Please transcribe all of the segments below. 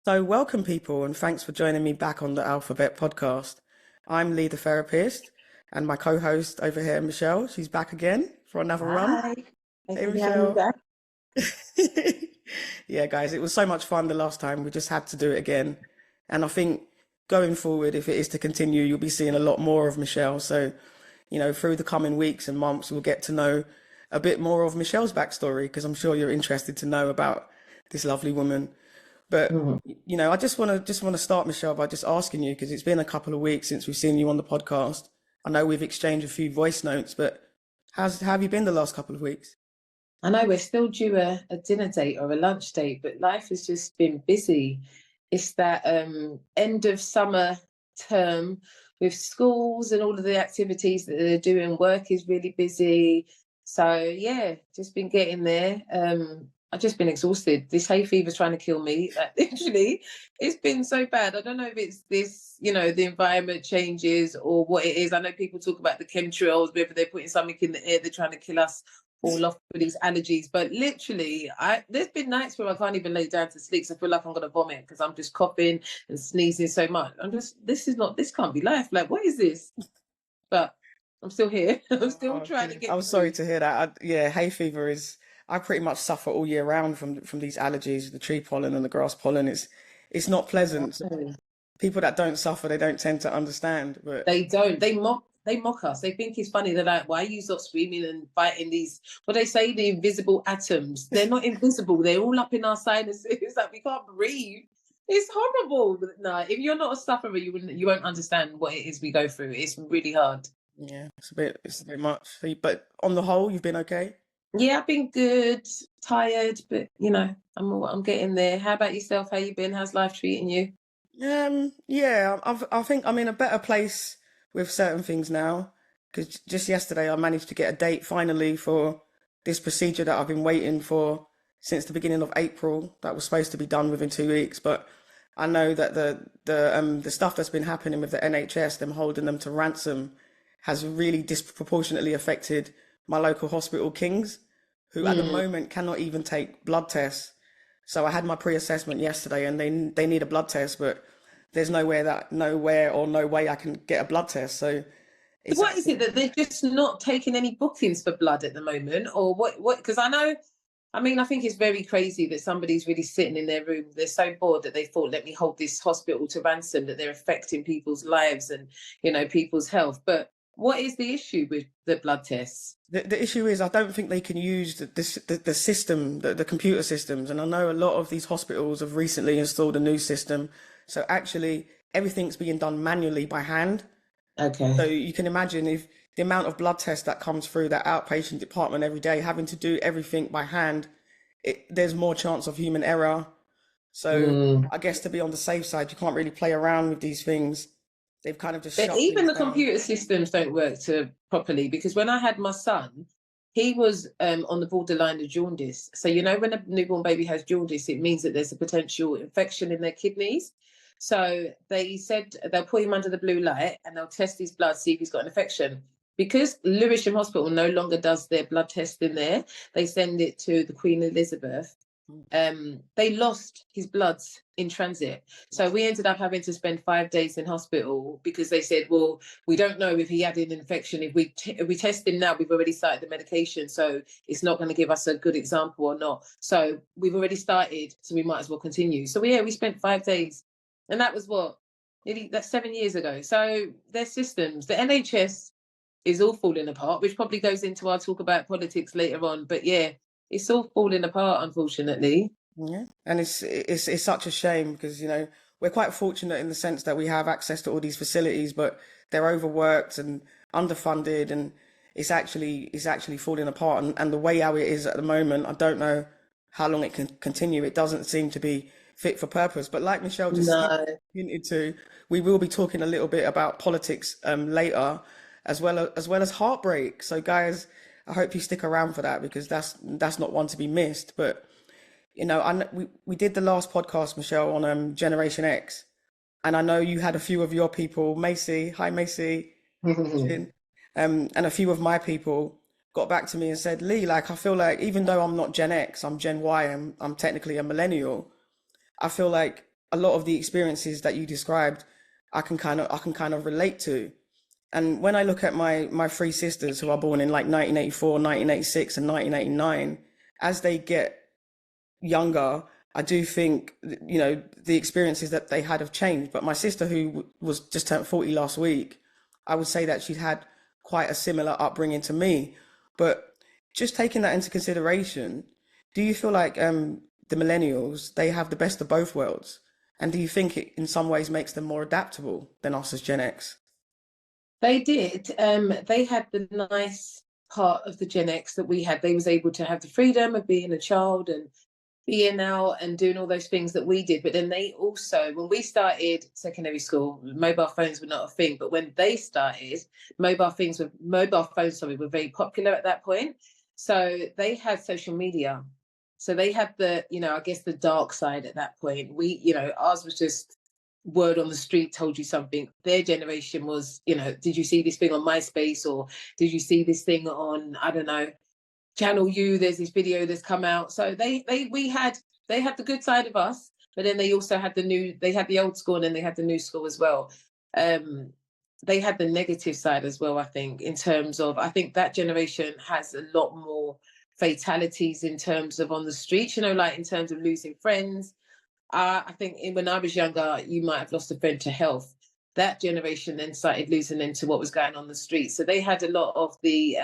So, welcome, people, and thanks for joining me back on the Alphabet podcast. I'm Lee, the therapist, and my co host over here, Michelle. She's back again for another run. Hi. Thank Hey, you for having me Michelle. back. Yeah, guys, it was so much fun the last time. We just had to do it again. And I think going forward, if it is to continue, you'll be seeing a lot more of Michelle. So, through the coming weeks and months, we'll get to know a bit more of Michelle's backstory because I'm sure you're interested to know about this lovely woman. But Mhm. I just want to start, Michelle, by just asking you because it's been a couple of weeks since we've seen you on the podcast. I know we've exchanged a few voice notes, but how have you been the last couple of weeks? I know we're still due a dinner date or a lunch date, but life has just been busy. It's that end of summer term with schools and all of the activities that they're doing. Work is really busy. So yeah, just been getting there. I've just been exhausted. This hay fever's trying to kill me. Like, literally, it's been so bad. I don't know if it's this, the environment changes or what it is. I know people talk about the chemtrails, whether they're putting something in the air, they're trying to kill us all off with these allergies. But literally, there's been nights where I can't even lay down to sleep. So I feel like I'm gonna vomit because I'm just coughing and sneezing so much. This can't be life. Like, what is this? But I'm still here. I'm still Oh, trying to dear. get I'm sorry through. to hear that. Yeah, hay fever is. I pretty much suffer all year round from these allergies, the tree pollen and the grass pollen. It's not pleasant. So No, people that don't suffer, they don't tend to understand. But they don't. They mock us. They think it's funny. They're like, why are you not screaming and fighting these, what they say, the invisible atoms? They're not invisible. They're all up in our sinuses. It's like we can't breathe. It's horrible. No, if you're not a sufferer, you won't understand what it is we go through. It's really hard. yeah, it's a bit much. But on the whole, you've been okay. Yeah, I've been good, tired, but I'm getting there. How about yourself? How you been? How's life treating you? Yeah, I think I'm in a better place with certain things now because just yesterday I managed to get a date finally for this procedure that I've been waiting for since the beginning of April. That was supposed to be done within 2 weeks, but I know that the stuff that's been happening with the NHS, them holding them to ransom, has really disproportionately affected my local hospital, Kings, who at the Mm. moment cannot even take blood tests. So I had my pre-assessment yesterday, and they need a blood test, but there's nowhere or no way I can get a blood test. So So it's what is it actually that they're just not taking any bookings for blood at the moment, or what? What? Because I know, I mean, I think it's very crazy that somebody's really sitting in their room. They're so bored that they thought, let me hold this hospital to ransom, that they're affecting people's lives and people's health. But what is the issue with the blood tests? the issue is I don't think they can use the system, the computer systems. And I know a lot of these hospitals have recently installed a new system. So actually everything's being done manually by hand. So Okay. you can imagine if the amount of blood tests that comes through that outpatient department every day, having to do everything by hand, there's more chance of human error. So Mm. I guess to be on the safe side, you can't really play around with these things. They've kind of just But shut even things the down. computer systems don't work to properly, because when I had my son, he was on the borderline of jaundice. So when a newborn baby has jaundice, it means that there's a potential infection in their kidneys. So they said they'll put him under the blue light and they'll test his blood, see if he's got an infection. Because Lewisham Hospital no longer does their blood test in there, they send it to the Queen Elizabeth. They lost his bloods in transit. So we ended up having to spend 5 days in hospital because they said, well, we don't know if he had an infection. If we test him now, we've already started the medication. So it's not going to give us a good example or not. So we've already started, so we might as well continue. So we spent 5 days. And that was what? Nearly, that's 7 years ago. So their systems, the NHS is all falling apart, which probably goes into our talk about politics later on. But yeah, it's all falling apart, unfortunately. Yeah, and it's such a shame because we're quite fortunate in the sense that we have access to all these facilities, but they're overworked and underfunded, and it's actually falling apart. And the way how it is at the moment, I don't know how long it can continue. It doesn't seem to be fit for purpose. But like Michelle just No. hinted to, we will be talking a little bit about politics later, as well as heartbreak. So guys, I hope you stick around for that because that's not one to be missed. But we did the last podcast, Michelle, on Generation X, and I know you had a few of your people, Macy, hi Macy, Jin, and a few of my people got back to me and said, Lee, like I feel like even though I'm not Gen X, I'm Gen Y, I'm technically a millennial. I feel like a lot of the experiences that you described, I can kind of relate to. And when I look at my three sisters who are born in like 1984, 1986, and 1989, as they get younger, I do think, the experiences that they had have changed. But my sister, who was just turned 40 last week, I would say that she's had quite a similar upbringing to me. But just taking that into consideration, do you feel like the millennials, they have the best of both worlds? And do you think it in some ways makes them more adaptable than us as Gen X? They did. They had the nice part of the Gen X that we had. They was able to have the freedom of being a child and being out and doing all those things that we did. But then they also, when we started secondary school, mobile phones were not a thing. But when they started, mobile phones, sorry, were very popular at that point. So they had social media. So they had the, I guess the dark side at that point. Ours was just word on the street told you something. Their generation was, did you see this thing on MySpace, or did you see this thing on, I don't know, Channel U? There's this video that's come out. So they had the good side of us, but then they also had they had the old school, and then they had the new school as well. They had the negative side as well, I think, in terms of, I think that generation has a lot more fatalities in terms of on the streets, like in terms of losing friends. I think when I was younger, you might have lost a friend to health. That generation then started losing into what was going on the street. So they had a lot of the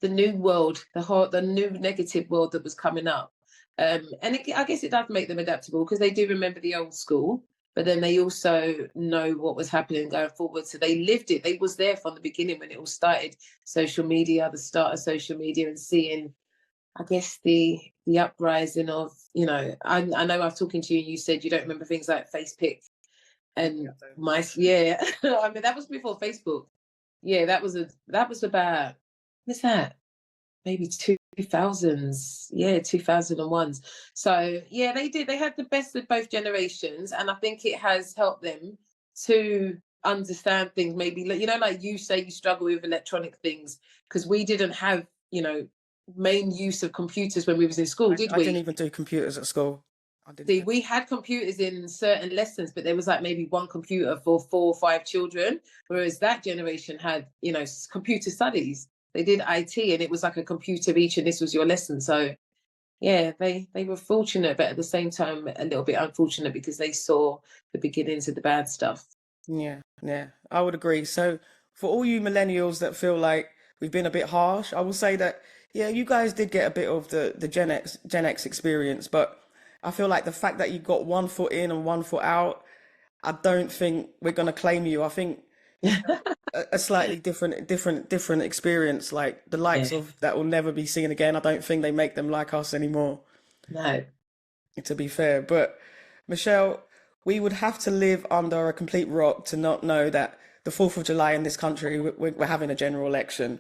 new world, the new negative world that was coming up. I guess it does make them adaptable because they do remember the old school, but then they also know what was happening going forward. So they lived it. They was there from the beginning when it all started. Social media, the start of social media, and seeing, I guess, the uprising of, I know I was talking to you and you said you don't remember things like FacePic and yeah. I mean, that was before Facebook. Yeah, that was about, what's that? Maybe 2000s. Yeah, 2001s. So yeah, they had the best of both generations. And I think it has helped them to understand things. Maybe, like you say, you struggle with electronic things because we didn't have, main use of computers when we was in school, did I we? didn't even do computers at school. I didn't. See, we had computers in certain lessons, but there was like maybe one computer for 4 or 5 children, whereas that generation had, computer studies. They did IT, and it was like a computer each, and this was your lesson. So yeah, they were fortunate, but at the same time a little bit unfortunate because they saw the beginnings of the bad stuff. Yeah, yeah, I would agree. So for all you millennials that feel like we've been a bit harsh, I will say that, yeah, you guys did get a bit of the Gen X experience, but I feel like the fact that you got one foot in and one foot out, I don't think we're gonna claim you. I think you have a slightly different experience, like the likes Yeah, of that will never be seen again. I don't think they make them like us anymore, no. to be fair. But Michelle, we would have to live under a complete rock to not know that the 4th of July in this country, we're having a general election.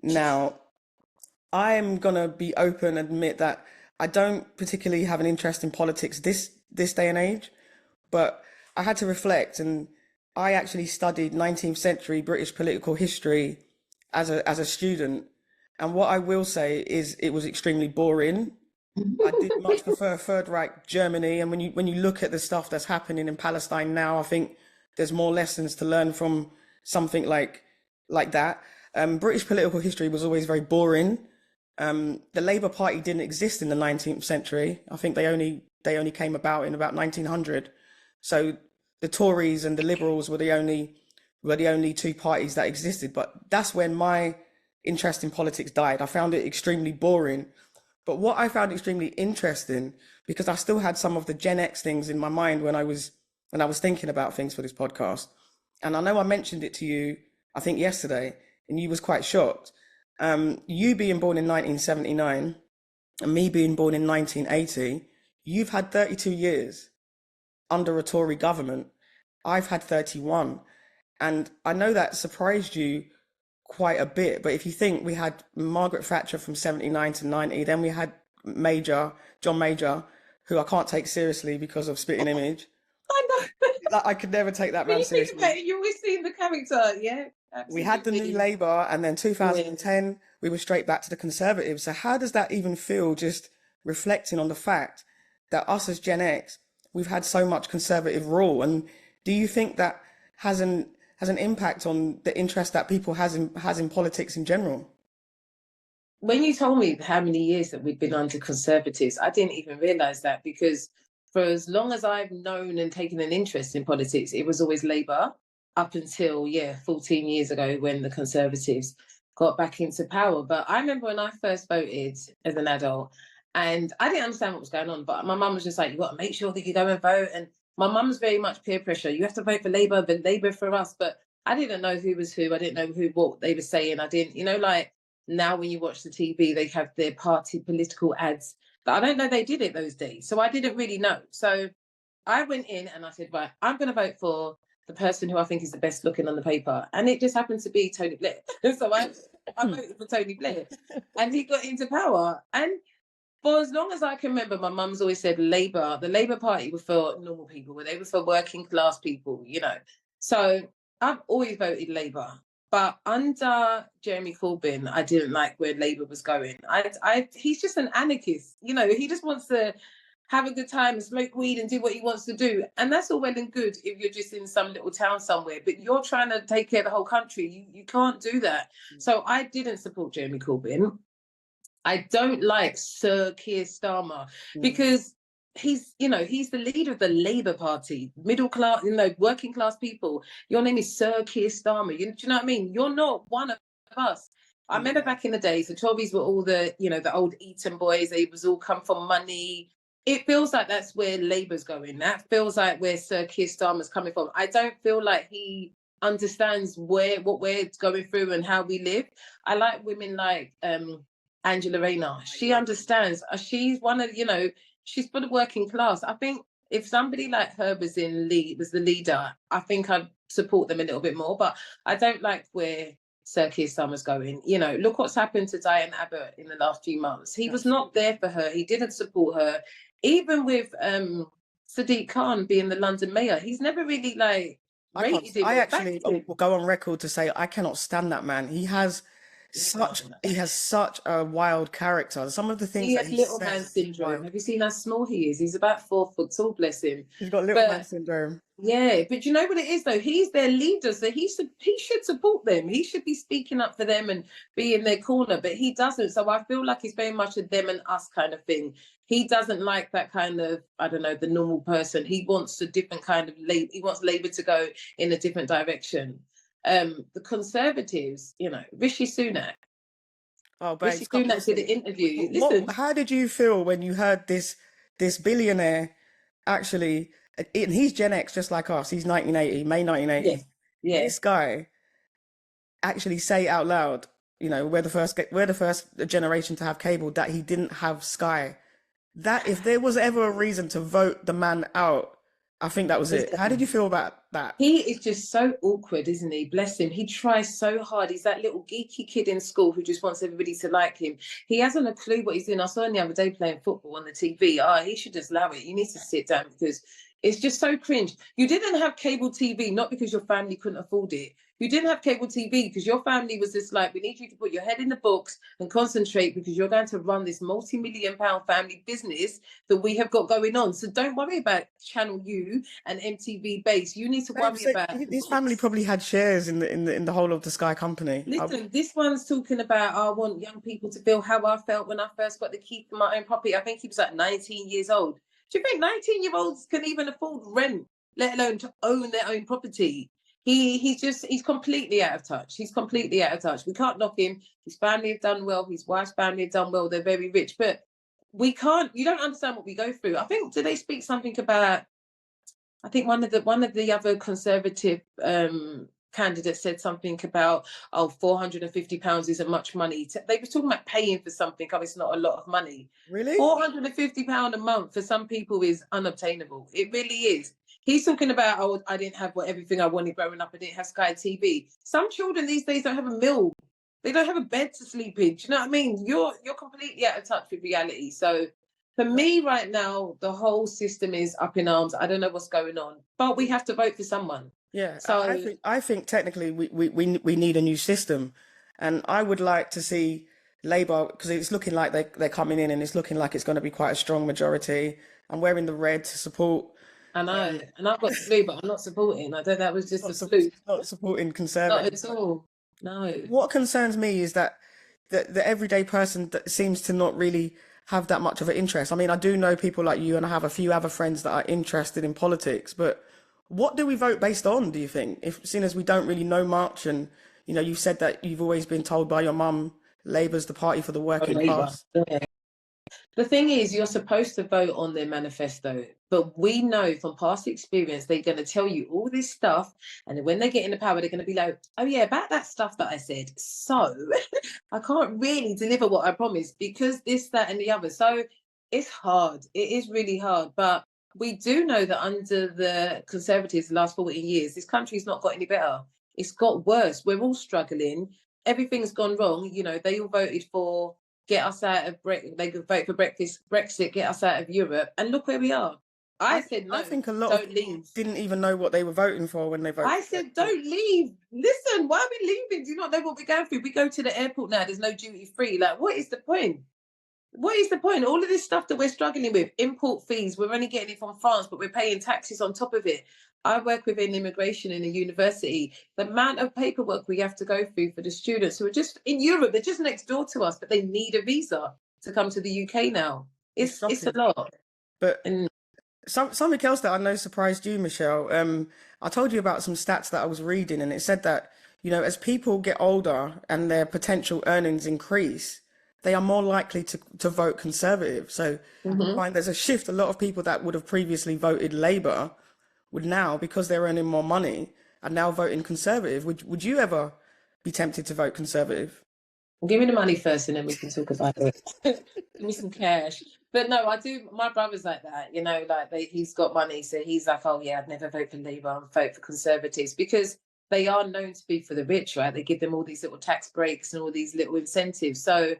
Now, I'm gonna be open and admit that I don't particularly have an interest in politics this day and age, but I had to reflect, and I actually studied 19th century British political history as a student. And what I will say is it was extremely boring. I did much prefer Third Reich Germany, and when you look at the stuff that's happening in Palestine now, I think there's more lessons to learn from something like that. British political history was always very boring. The Labour Party didn't exist in the 19th century. I think they only came about in about 1900. So the Tories and the Liberals were the only two parties that existed. But that's when my interest in politics died. I found it extremely boring. But what I found extremely interesting, because I still had some of the Gen X things in my mind when I was thinking about things for this podcast, and I know I mentioned it to you, I think yesterday, and you was quite shocked. You being born in 1979 and me being born in 1980, you've had 32 years under a Tory government. I've had 31. And I know that surprised you quite a bit. But if you think we had Margaret Thatcher from 79 to 90, then we had John Major, who I can't take seriously because of Spitting Image. I know. Like, I could never take that When man you think about seriously. it, you always see the character. Yeah, We had the New absolutely. Labour, and then Yeah. 2010, we were straight back to the Conservatives. So how does that even feel, just reflecting on the fact that us as Gen X, we've had so much conservative rule. And do you think that has an impact on the interest that people has in politics in general? When you told me how many years that we'd been under Conservatives, I didn't even realise that, because for as long as I've known and taken an interest in politics, it was always Labour, up until, 14 years ago, when the Conservatives got back into power. But I remember when I first voted as an adult, and I didn't understand what was going on, but my mum was just like, you've got to make sure that you go and vote. And my mum's very much peer pressure. You have to vote for Labour, but Labour for us. But I didn't know who was who. I didn't know what they were saying. I didn't, like, now when you watch the TV, they have their party political ads. But I don't know they did it those days. So I didn't really know. So I went in and I said, right, I'm going to vote for the person who I think is the best looking on the paper. And it just happened to be Tony Blair. So I voted for Tony Blair. And he got into power. And for as long as I can remember, my mum's always said Labour, the Labour Party were for normal people, where they were for working class people, So I've always voted Labour. But under Jeremy Corbyn, I didn't like where Labour was going. He's just an anarchist, he just wants to have a good time and smoke weed and do what he wants to do. And that's all well and good if you're just in some little town somewhere, but you're trying to take care of the whole country. You can't do that. So I didn't support Jeremy Corbyn. I don't like Sir Keir Starmer, because he's the leader of the Labour Party, middle class, working class people. Your name is Sir Keir Starmer. Do you know what I mean? You're not one of us. I remember back in the days, the Tories were all the old Eton boys. They was all come from money. It feels like that's where Labour's going. That feels like where Sir Keir Starmer's coming from. I don't feel like he understands what we're going through and how we live. I like women like Angela Rayner. She understands. She's one of, she's for the working class. I think if somebody like her was the leader, I think I'd support them a little bit more. But I don't like where Sir Keir Starmer's going. Look what's happened to Diane Abbott in the last few months. He was not there for her. He didn't support her. Even with Sadiq Khan being the London mayor, he's never really rated him. I actually will go on record to say I cannot stand that man. He has such a wild character. Some of the things that he little says, man syndrome. Have you seen how small he is? He's about 4 foot tall, bless him. He's got little man syndrome. Yeah, but you know what it is though? He's their leader, so he should support them. He should be speaking up for them and be in their corner, but he doesn't. So I feel like it's very much a them and us kind of thing. He doesn't like that kind of, I don't know, the normal person. He wants a different kind of Labour. He wants Labour to go in a different direction. The Conservatives, Rishi Sunak. Oh, but Rishi Sunak did an interview. Listen, how did you feel when you heard this billionaire actually? And he's Gen X, just like us. He's 1980, May 1980. Yeah. This guy actually say out loud, we're the first generation to have cable, that he didn't have Sky. That if there was ever a reason to vote the man out, I think that was it. How did you feel about that? He is just so awkward, isn't he? Bless him. He tries so hard. He's that little geeky kid in school who just wants everybody to like him. He hasn't a clue what he's doing. I saw him the other day playing football on the TV. He should just allow it. You need to sit down, because it's just so cringe. You didn't have cable TV, not because your family couldn't afford it. You didn't have cable TV because your family was just like, we need you to put your head in the books and concentrate, because you're going to run this multi-million-pound family business that we have got going on. So don't worry about Channel U and MTV Base. You need to worry about... His family probably had shares in the whole of the Sky company. Listen, this one's talking about, I want young people to feel how I felt when I first got the key for my own property. I think he was like 19 years old. Do you think 19-year-olds can even afford rent, let alone to own their own property? He's completely out of touch. He's completely out of touch. We can't knock him. His family have done well. His wife's family have done well. They're very rich, but you don't understand what we go through. I think, did they speak something about, I think one of the other Conservative candidates said something about, £450 isn't much money. They were talking about paying for something. It's not a lot of money. Really? £450 a month for some people is unobtainable. It really is. He's talking about, I didn't have everything I wanted growing up. I didn't have Sky TV. Some children these days don't have a meal. They don't have a bed to sleep in. Do you know what I mean? You're completely out of touch with reality. So for me right now, the whole system is up in arms. I don't know what's going on, but we have to vote for someone. Yeah, so I think technically we need a new system, and I would like to see Labour, because it's looking like they're coming in, and it's looking like it's going to be quite a strong majority. I'm wearing the red to support I know, and I've got the flu, but I'm not supporting. I don't. That was just a not fluke. not supporting Not conservatives. at all. No. What concerns me is that the everyday person that seems to not really have that much of an interest. I mean, I do know people like you, and I have a few other friends that are interested in politics, but what do we vote based on, do you think? If seeing as we don't really know much, and you've said that you've always been told by your mum Labour's the party for the Oh, working Labour. class. Yeah. The thing is, you're supposed to vote on their manifesto, but we know from past experience they're going to tell you all this stuff, and then when they get in the power, they're going to be like, "Oh yeah, about that stuff that I said." So I can't really deliver what I promised because this, that, and the other. So it's hard. It is really hard, but we do know that under the Conservatives, the last 14 years, this country's not got any better. It's got worse. We're all struggling. Everything's gone wrong. They all voted for get us out of Brexit. They could vote for Brexit, get us out of Europe, and look where we are. I said I no, think a lot of don't people leave. didn't even know what they were voting for when they voted. I said don't leave. Listen, why are we leaving? Do you not know what we're going through? We go to the airport now. There's no duty free. Like, what is the point? What is the point? All of this stuff that we're struggling with, import fees, we're only getting it from France, but we're paying taxes on top of it. I work within immigration in a university. The amount of paperwork we have to go through for the students who are just in Europe, they're just next door to us, but they need a visa to come to the UK now. It's a lot. But And something else that I know surprised you, Michelle. I told you about some stats that I was reading, and it said that, as people get older and their potential earnings increase, they are more likely to vote Conservative. So I find there's a shift. A lot of people that would have previously voted Labour would now, because they're earning more money, are now voting Conservative. Would you ever be tempted to vote Conservative? give me the money first and then we can talk about it. Give me some cash. But no, I do. My brother's like that, he's got money. So he's like, oh yeah, I'd never vote for Labour, I'd vote for Conservatives because they are known to be for the rich, right? They give them all these little tax breaks and all these little incentives. So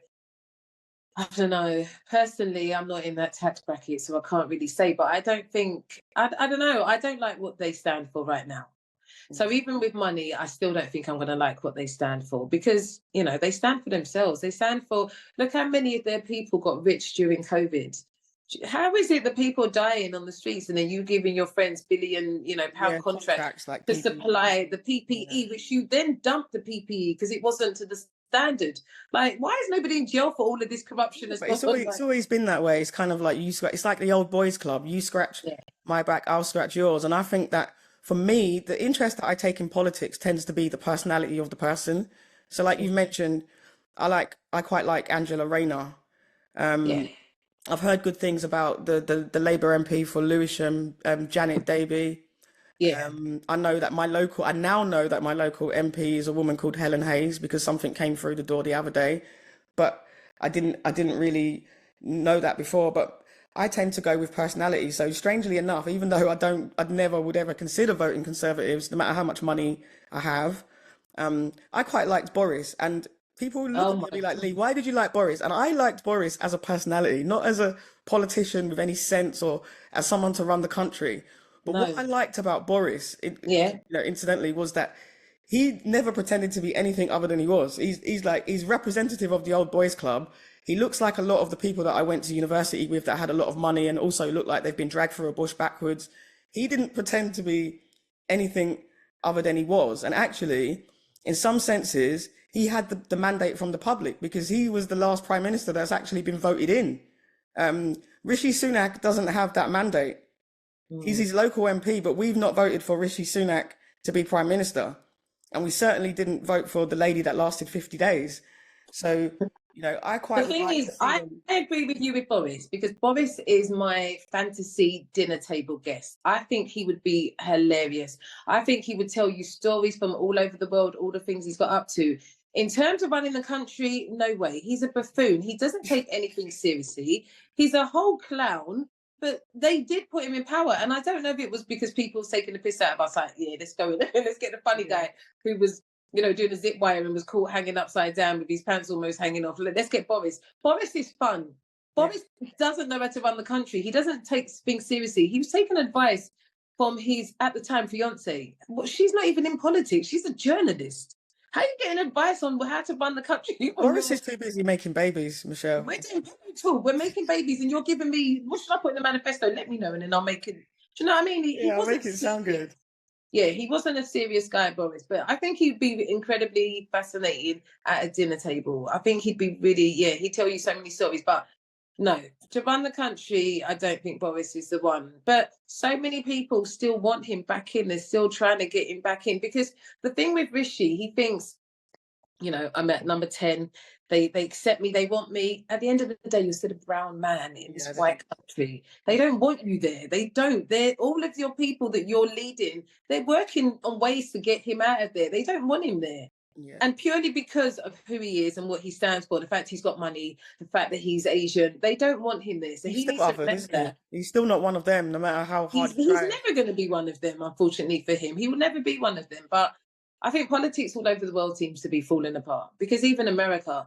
I don't know. Personally, I'm not in that tax bracket, so I can't really say. But I don't think, I don't know. I don't like what they stand for right now. So even with money, I still don't think I'm going to like what they stand for because, they stand for themselves. They stand for, look how many of their people got rich during COVID. How is it that people are dying on the streets and then you giving your friends billion, pound contracts like to PPE. supply the PPE, which you then dumped the PPE because it wasn't to the standard? Like, why is nobody in jail for all of this corruption that's But gone on? it's always been that way. It's kind of like it's like the old boys club. You scratch Yeah. my back, I'll scratch yours. And I think that for me, the interest that I take in politics tends to be the personality of the person. So like you've mentioned, I quite like Angela Rayner. Yeah. I've heard good things about the Labour MP for Lewisham, Janet Davey. Yeah. I now know that my local MP is a woman called Helen Hayes because something came through the door the other day. But I didn't really know that before. But I tend to go with personality. So strangely enough, even though I'd never would ever consider voting Conservatives, no matter how much money I have, I quite liked Boris. And people would look Oh at me my and be like, Lee, why did you like Boris? And I liked Boris as a personality, not as a politician with any sense or as someone to run the country. But what I no. liked about Boris, Yeah. incidentally, was that he never pretended to be anything other than he was. He's representative of the old boys club. He looks like a lot of the people that I went to university with that had a lot of money and also look like they've been dragged through a bush backwards. He didn't pretend to be anything other than he was. And actually, in some senses, he had the mandate from the public because he was the last prime minister that's actually been voted in. Rishi Sunak doesn't have that mandate. He's his local MP, but we've not voted for Rishi Sunak to be prime minister. And we certainly didn't vote for the lady that lasted 50 days. So, I The quite thing like to is, see I them. agree with you with Boris because Boris is my fantasy dinner table guest. I think he would be hilarious. I think he would tell you stories from all over the world, all the things he's got up to. In terms of running the country, no way. He's a buffoon. He doesn't take anything seriously. He's a whole clown. But they did put him in power. And I don't know if it was because people was taking the piss out of us, like, yeah, let's go in. Let's get the funny guy who was doing a zip wire and was caught hanging upside down with his pants almost hanging off. Let's get Boris. Boris is fun. Yeah. Boris doesn't know how to run the country. He doesn't take things seriously. He was taking advice from his, at the time, fiance. Well, she's not even in politics. She's a journalist. How are you getting advice on how to run the country? Boris is too busy making babies, Michelle. We're doing pivotal. We're making babies, and you're giving me what should I put in the manifesto? Let me know, and then I'll make it. Do you know what I mean? He Yeah, wasn't make it sound serious. good. Yeah, he wasn't a serious guy, Boris, but I think he'd be incredibly fascinating at a dinner table. I think he'd be really, yeah, he'd tell you so many stories, but no, to run the country, I don't think Boris is the one. But so many people still want him back in. They're still trying to get him back in because the thing with Rishi, he thinks, I'm at number 10. They accept me, they want me. At the end of the day, you're still a brown man in this Yeah, white country. They don't want you there. They don't. They're all of your people that you're leading, they're working on ways to get him out of there. They don't want him there. yeah. And purely because of who he is and what he stands for, the fact he's got money, the fact that he's Asian, they don't want him there. So He's he still needs to othered, remember isn't he? that. He's still not one of them, no matter how hard he He's tries. never going to be one of them, unfortunately for him. He will never be one of them. But I think politics all over the world seems to be falling apart because even America,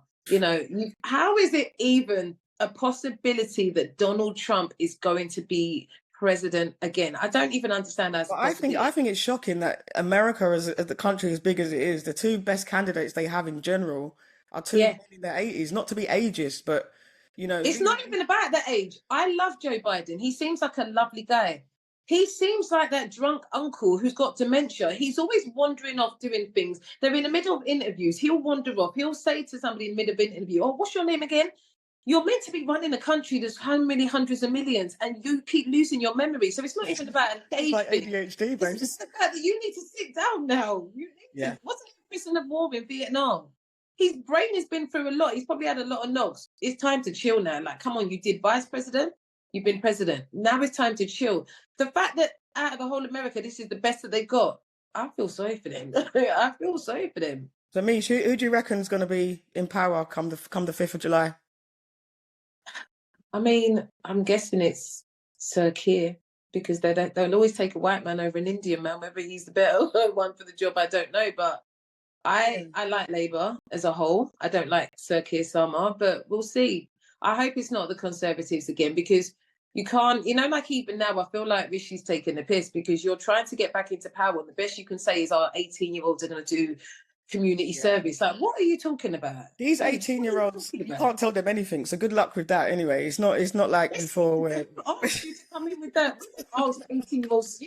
how is it even a possibility that Donald Trump is going to be president again? I don't even understand as a But I possibility. think it's shocking that America, as the country as big as it is, the two best candidates they have in general are two Yeah. men in their 80s. Not to be ageist, but It's not even about that age. I love Joe Biden. He seems like a lovely guy. He seems like that drunk uncle who's got dementia. He's always wandering off doing things. They're in the middle of interviews. He'll wander off. He'll say to somebody in the middle of an interview, "Oh, what's your name again?" You're meant to be running a country that's how many hundreds of millions, and you keep losing your memory. So it's not even about an it's age like thing. ADHD, It's babe. just the fact that you need to sit down now. You need Yeah. to. Wasn't he a prisoner of war in Vietnam? His brain has been through a lot. He's probably had a lot of knocks. It's time to chill now. Like, come on, you did vice president, you've been president. Now it's time to chill. The fact that out of the whole America, this is the best that they got, I feel sorry for them. I feel sorry for them. So, Mish, who do you reckon is going to be in power come the 5th of July? I mean, I'm guessing it's Sir Keir because they'll always take a white man over an Indian man. Whether he's the better one for the job, I don't know. But Yeah. I like Labour as a whole. I don't like Sir Keir Starmer, but we'll see. I hope it's not the Conservatives again because you can't, like even now, I feel like Rishi's taking the piss because you're trying to get back into power. And the best you can say is our 18-year-olds are going to do community Yeah. service. Like, what are you talking about? These What are you 18-year-olds, talking you about? can't tell them anything. So good luck with that anyway. It's not like Yes, before we where didn't ask you to come in with that. We didn't ask 18-year-olds.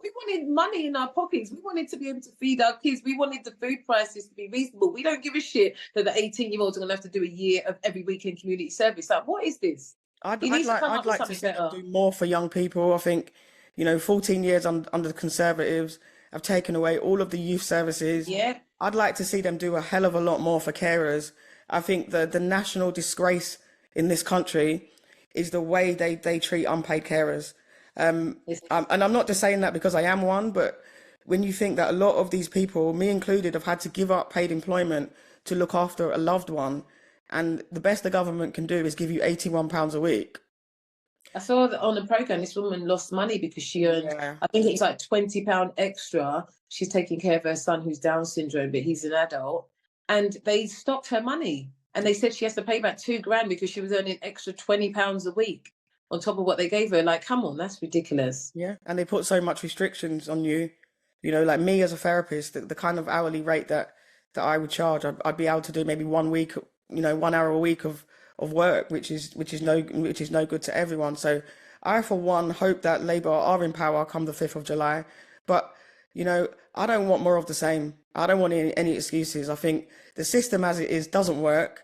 We wanted money in our pockets. We wanted to be able to feed our kids. We wanted the food prices to be reasonable. We don't give a shit that the 18-year-olds are going to have to do a year of every weekend community service. Like, what is this? I'd He I'd needs to like come I'd up with like to something see them better. do more for young people. I think, 14 years under the Conservatives have taken away all of the youth services. Yeah. I'd like to see them do a hell of a lot more for carers. I think the national disgrace in this country is the way they treat unpaid carers. And I'm not just saying that because I am one, but when you think that a lot of these people, me included, have had to give up paid employment to look after a loved one, and the best the government can do is give you £81 a week. I saw that on the program, this woman lost money because she earned, Yeah. I think it's like £20 extra. She's taking care of her son who's Down syndrome, but he's an adult. And they stopped her money. And they said she has to pay back 2 grand because she was earning extra £20 a week on top of what they gave her. Like, come on, that's ridiculous. Yeah, and they put so much restrictions on you. Like me as a therapist, the kind of hourly rate that I would charge, I'd be able to do maybe 1 week, 1 hour a week of work, which is no good to everyone. So I, for one, hope that Labour are in power come the 5th of July. But I don't want more of the same. I don't want any excuses. I think the system as it is doesn't work.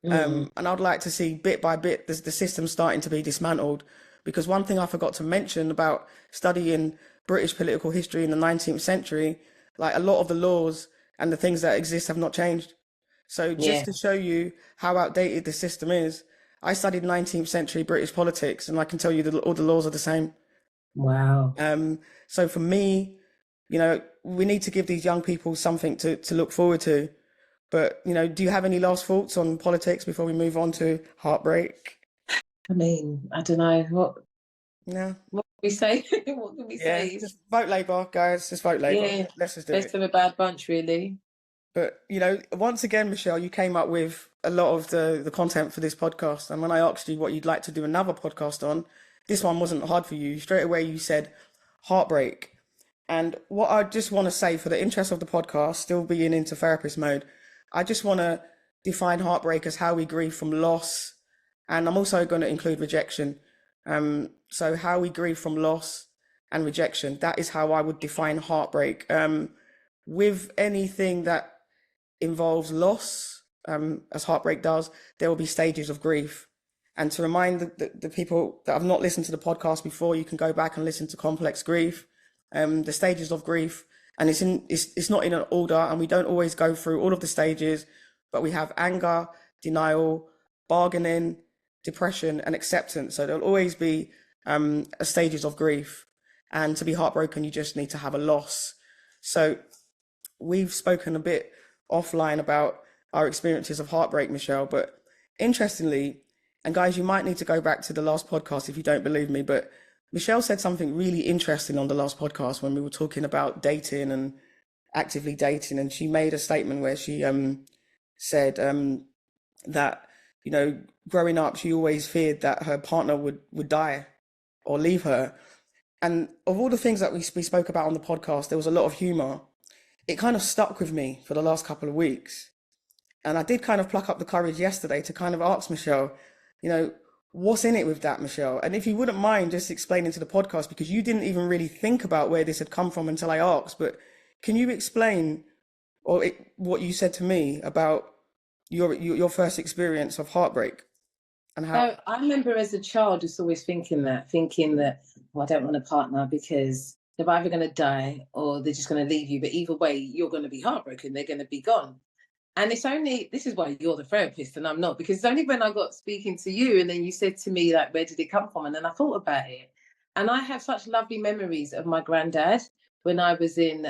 And I'd like to see bit by bit the system starting to be dismantled. Because one thing I forgot to mention about studying British political history in the 19th century, like a lot of the laws and the things that exist have not changed. So just Yeah. to show you how outdated the system is, I studied 19th century British politics, and I can tell you that all the laws are the same. Wow. So for me, we need to give these young people something to look forward to. But, do you have any last thoughts on politics before we move on to Heartbreak? I mean, I don't know. No. What can we say? What can we Yeah, say? just vote Labour, guys. Just vote Labour. Yeah, Let's just do best it. of a bad bunch, really. But, once again, Michelle, you came up with a lot of the content for this podcast. And when I asked you what you'd like to do another podcast on, this one wasn't hard for you. Straight away, you said Heartbreak. And what I just want to say for the interest of the podcast, still being into therapist mode, I just want to define heartbreak as how we grieve from loss. And I'm also going to include rejection. So how we grieve from loss and rejection. That is how I would define heartbreak. With anything that involves loss, as heartbreak does, there will be stages of grief. And to remind the people that have not listened to the podcast before, you can go back and listen to Complex Grief, the stages of grief. And it's not in an order, and we don't always go through all of the stages, but we have anger, denial, bargaining, depression, and acceptance. So there'll always be stages of grief. And to be heartbroken, you just need to have a loss. So we've spoken a bit offline about our experiences of heartbreak, Michelle, but interestingly, and guys, you might need to go back to the last podcast if you don't believe me, but Michelle said something really interesting on the last podcast when we were talking about dating and actively dating. And she made a statement where she said that, you know, growing up, she always feared that her partner would die or leave her. And of all the things that we spoke about on the podcast, there was a lot of humor. It kind of stuck with me for the last couple of weeks. And I did kind of pluck up the courage yesterday to kind of ask Michelle, you know, what's in it with that, Michelle? And if you wouldn't mind just explaining to the podcast, because you didn't even really think about where this had come from until I asked, but can you explain what you said to me about your first experience of heartbreak and how? So I remember as a child just always thinking that, well, I don't want a partner because they're either going to die or they're just going to leave you. But either way, you're going to be heartbroken. They're going to be gone. And this is why you're the therapist and I'm not, because it's only when I got speaking to you and then you said to me, like, where did it come from? And then I thought about it. And I have such lovely memories of my granddad when I was in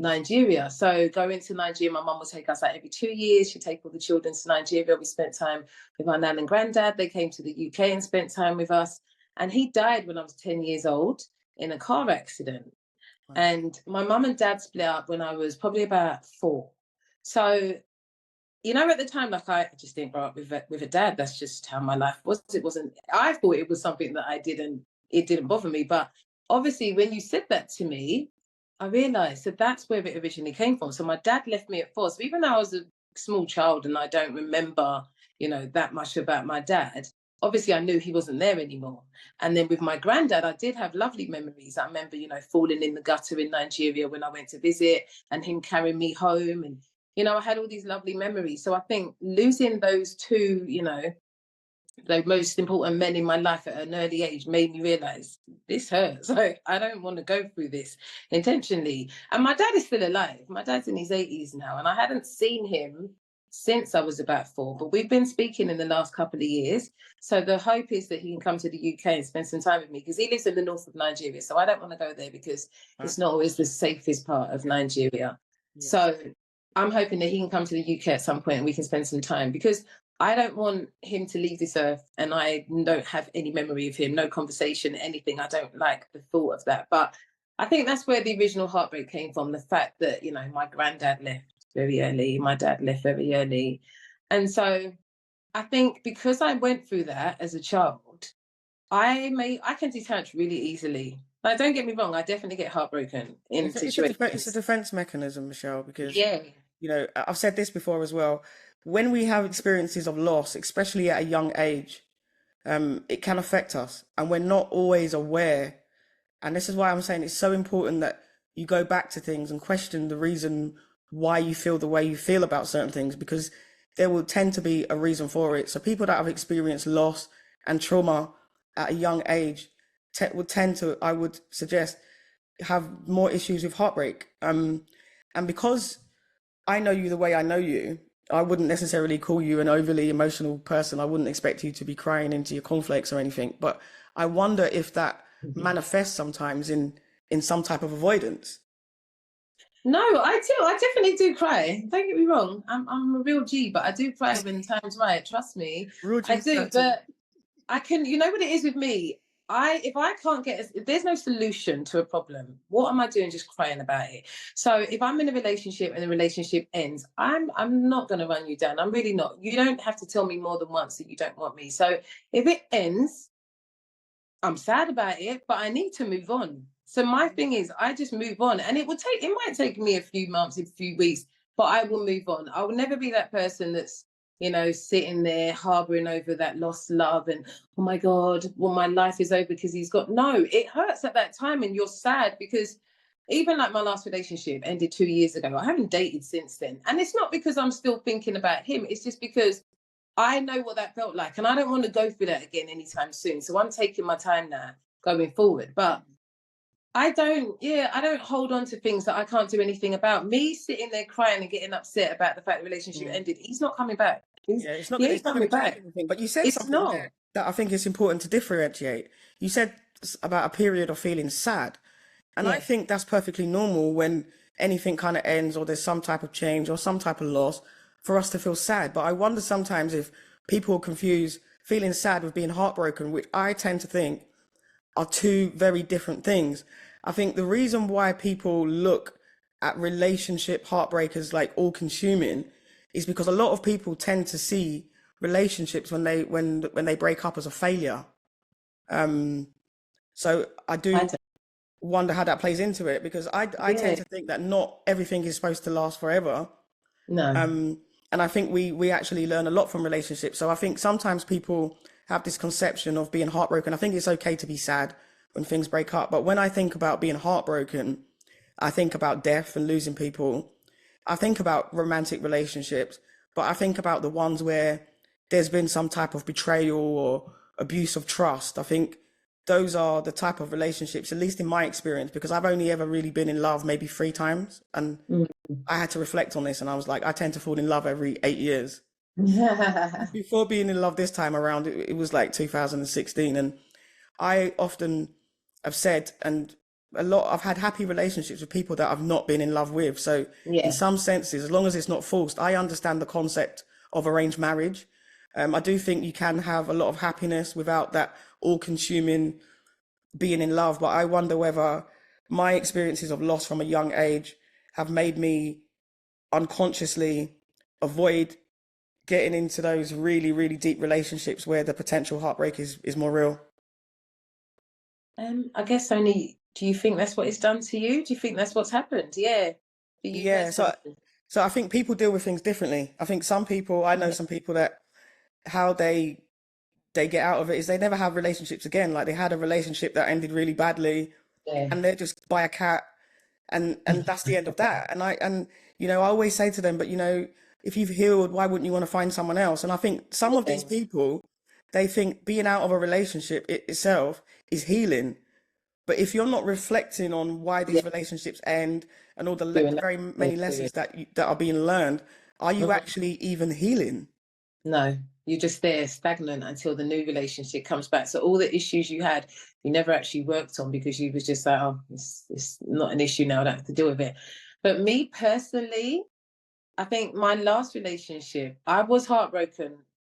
Nigeria. So going to Nigeria, my mum would take us out every 2 years. She'd take all the children to Nigeria. We spent time with my nan and granddad. They came to the UK and spent time with us. And he died when I was 10 years old in a car accident. Wow. And my mum and dad split up when I was probably about 4. So, you know, at the time, like, I just didn't grow up with a dad. That's just how my life was. I thought it was something that it didn't bother me. But obviously, when you said that to me, I realised that that's where it originally came from. So my dad left me at 4. So even though I was a small child and I don't remember, you know, that much about my dad, obviously I knew he wasn't there anymore. And then with my granddad, I did have lovely memories. I remember, you know, falling in the gutter in Nigeria when I went to visit and him carrying me home. And, you know, I had all these lovely memories. So I think losing those two, you know, the most important men in my life at an early age made me realize this hurts. Like, I don't want to go through this intentionally. And my dad is still alive. My dad's in his 80s now, and I hadn't seen him since I was about 4, but we've been speaking in the last couple of years. So the hope is that he can come to the UK and spend some time with me, because he lives in the north of Nigeria. So I don't want to go there because it's not always the safest part of Nigeria. Yeah. So I'm hoping that he can come to the UK at some point and we can spend some time, because I don't want him to leave this earth and I don't have any memory of him, no conversation, anything. I don't like the thought of that. But I think that's where the original heartbreak came from. The fact that, you know, my granddad left very early, my dad left very early. And so I think because I went through that as a child, I can detach really easily. Like, don't get me wrong, I definitely get heartbroken in situations. It's a defense mechanism, Michelle, because, yeah, you know, I've said this before as well. When we have experiences of loss, especially at a young age, it can affect us, and we're not always aware. And this is why I'm saying it's so important that you go back to things and question the reason why you feel the way you feel about certain things, because there will tend to be a reason for it. So people that have experienced loss and trauma at a young age would tend to, I would suggest, have more issues with heartbreak. And because I know you the way I know you, I wouldn't necessarily call you an overly emotional person. I wouldn't expect you to be crying into your cornflakes or anything. But I wonder if that manifests sometimes in some type of avoidance. No, I do. I definitely do cry. Don't get me wrong. I'm a real G, but I do cry when the time's right. Trust me. I do. But I can, you know what it is with me? If I can't if there's no solution to a problem, what am I doing just crying about it? So if I'm in a relationship and the relationship ends, I'm not going to run you down. I'm really not. You don't have to tell me more than once that you don't want me. So if it ends, I'm sad about it, but I need to move on. So my thing is, I just move on, and it might take me a few months, a few weeks, but I will move on. I will never be that person that's sitting there harboring over that lost love and, oh my God, well, my life is over because he's got, no, it hurts at that time and you're sad because even like my last relationship ended 2 years ago. I haven't dated since then. And it's not because I'm still thinking about him. It's just because I know what that felt like and I don't want to go through that again anytime soon. So I'm taking my time now going forward. But I don't hold on to things that I can't do anything about. Me sitting there crying and getting upset about the fact the relationship Mm. ended, he's not coming back. Yeah, He ain't it's not coming going to change back. anything. But you said It's something not. there that I think is important to differentiate. You said about a period of feeling sad. And I Yeah. think that's perfectly normal when anything kind of ends or there's some type of change or some type of loss for us to feel sad. But I wonder sometimes if people confuse feeling sad with being heartbroken, which I tend to think are two very different things. I think the reason why people look at relationship heartbreak as like all consuming is because a lot of people tend to see relationships when they break up as a failure. So I I do don't, wonder how that plays into it because I tend yeah. to think that not everything is supposed to last forever. No. And I think we actually learn a lot from relationships. So I think sometimes people have this conception of being heartbroken. I think it's okay to be sad when things break up. But when I think about being heartbroken, I think about death and losing people. I think about romantic relationships, but I think about the ones where there's been some type of betrayal or abuse of trust. I think those are the type of relationships, at least in my experience, because I've only ever really been in love maybe 3 times. And Mm. I had to reflect on this and I was like, I tend to fall in love every 8 years. Before being in love this time around, it was like 2016. And I often have said, and I've had happy relationships with people that I've not been in love with. So in Yeah. some senses, as long as it's not forced, I understand the concept of arranged marriage. I do think you can have a lot of happiness without that all consuming being in love. But I wonder whether my experiences of loss from a young age have made me unconsciously avoid getting into those really, really deep relationships where the potential heartbreak is more real. I guess only, do you think that's what it's done to you? Do you think that's what's happened? Yeah. For you Yeah, personally. so I think people deal with things differently. I think some people, I know Yeah. some people that how they get out of it is they never have relationships again. Like they had a relationship that ended really badly Yeah. and they're just by a cat and that's the end of that. I always say to them, but if you've healed, why wouldn't you want to find someone else? And I think some of these Yeah. people, they think being out of a relationship itself is healing. But if you're not reflecting on why Yeah. these relationships end and all Doing the that. very Yeah, many doing. lessons that are being learned, are you Mhm. actually even healing? No, you're just there stagnant until the new relationship comes back. So all the issues you had, you never actually worked on because you was just like, oh, it's not an issue now. I don't have to deal with it. But me personally, I think my last relationship, I was heartbroken.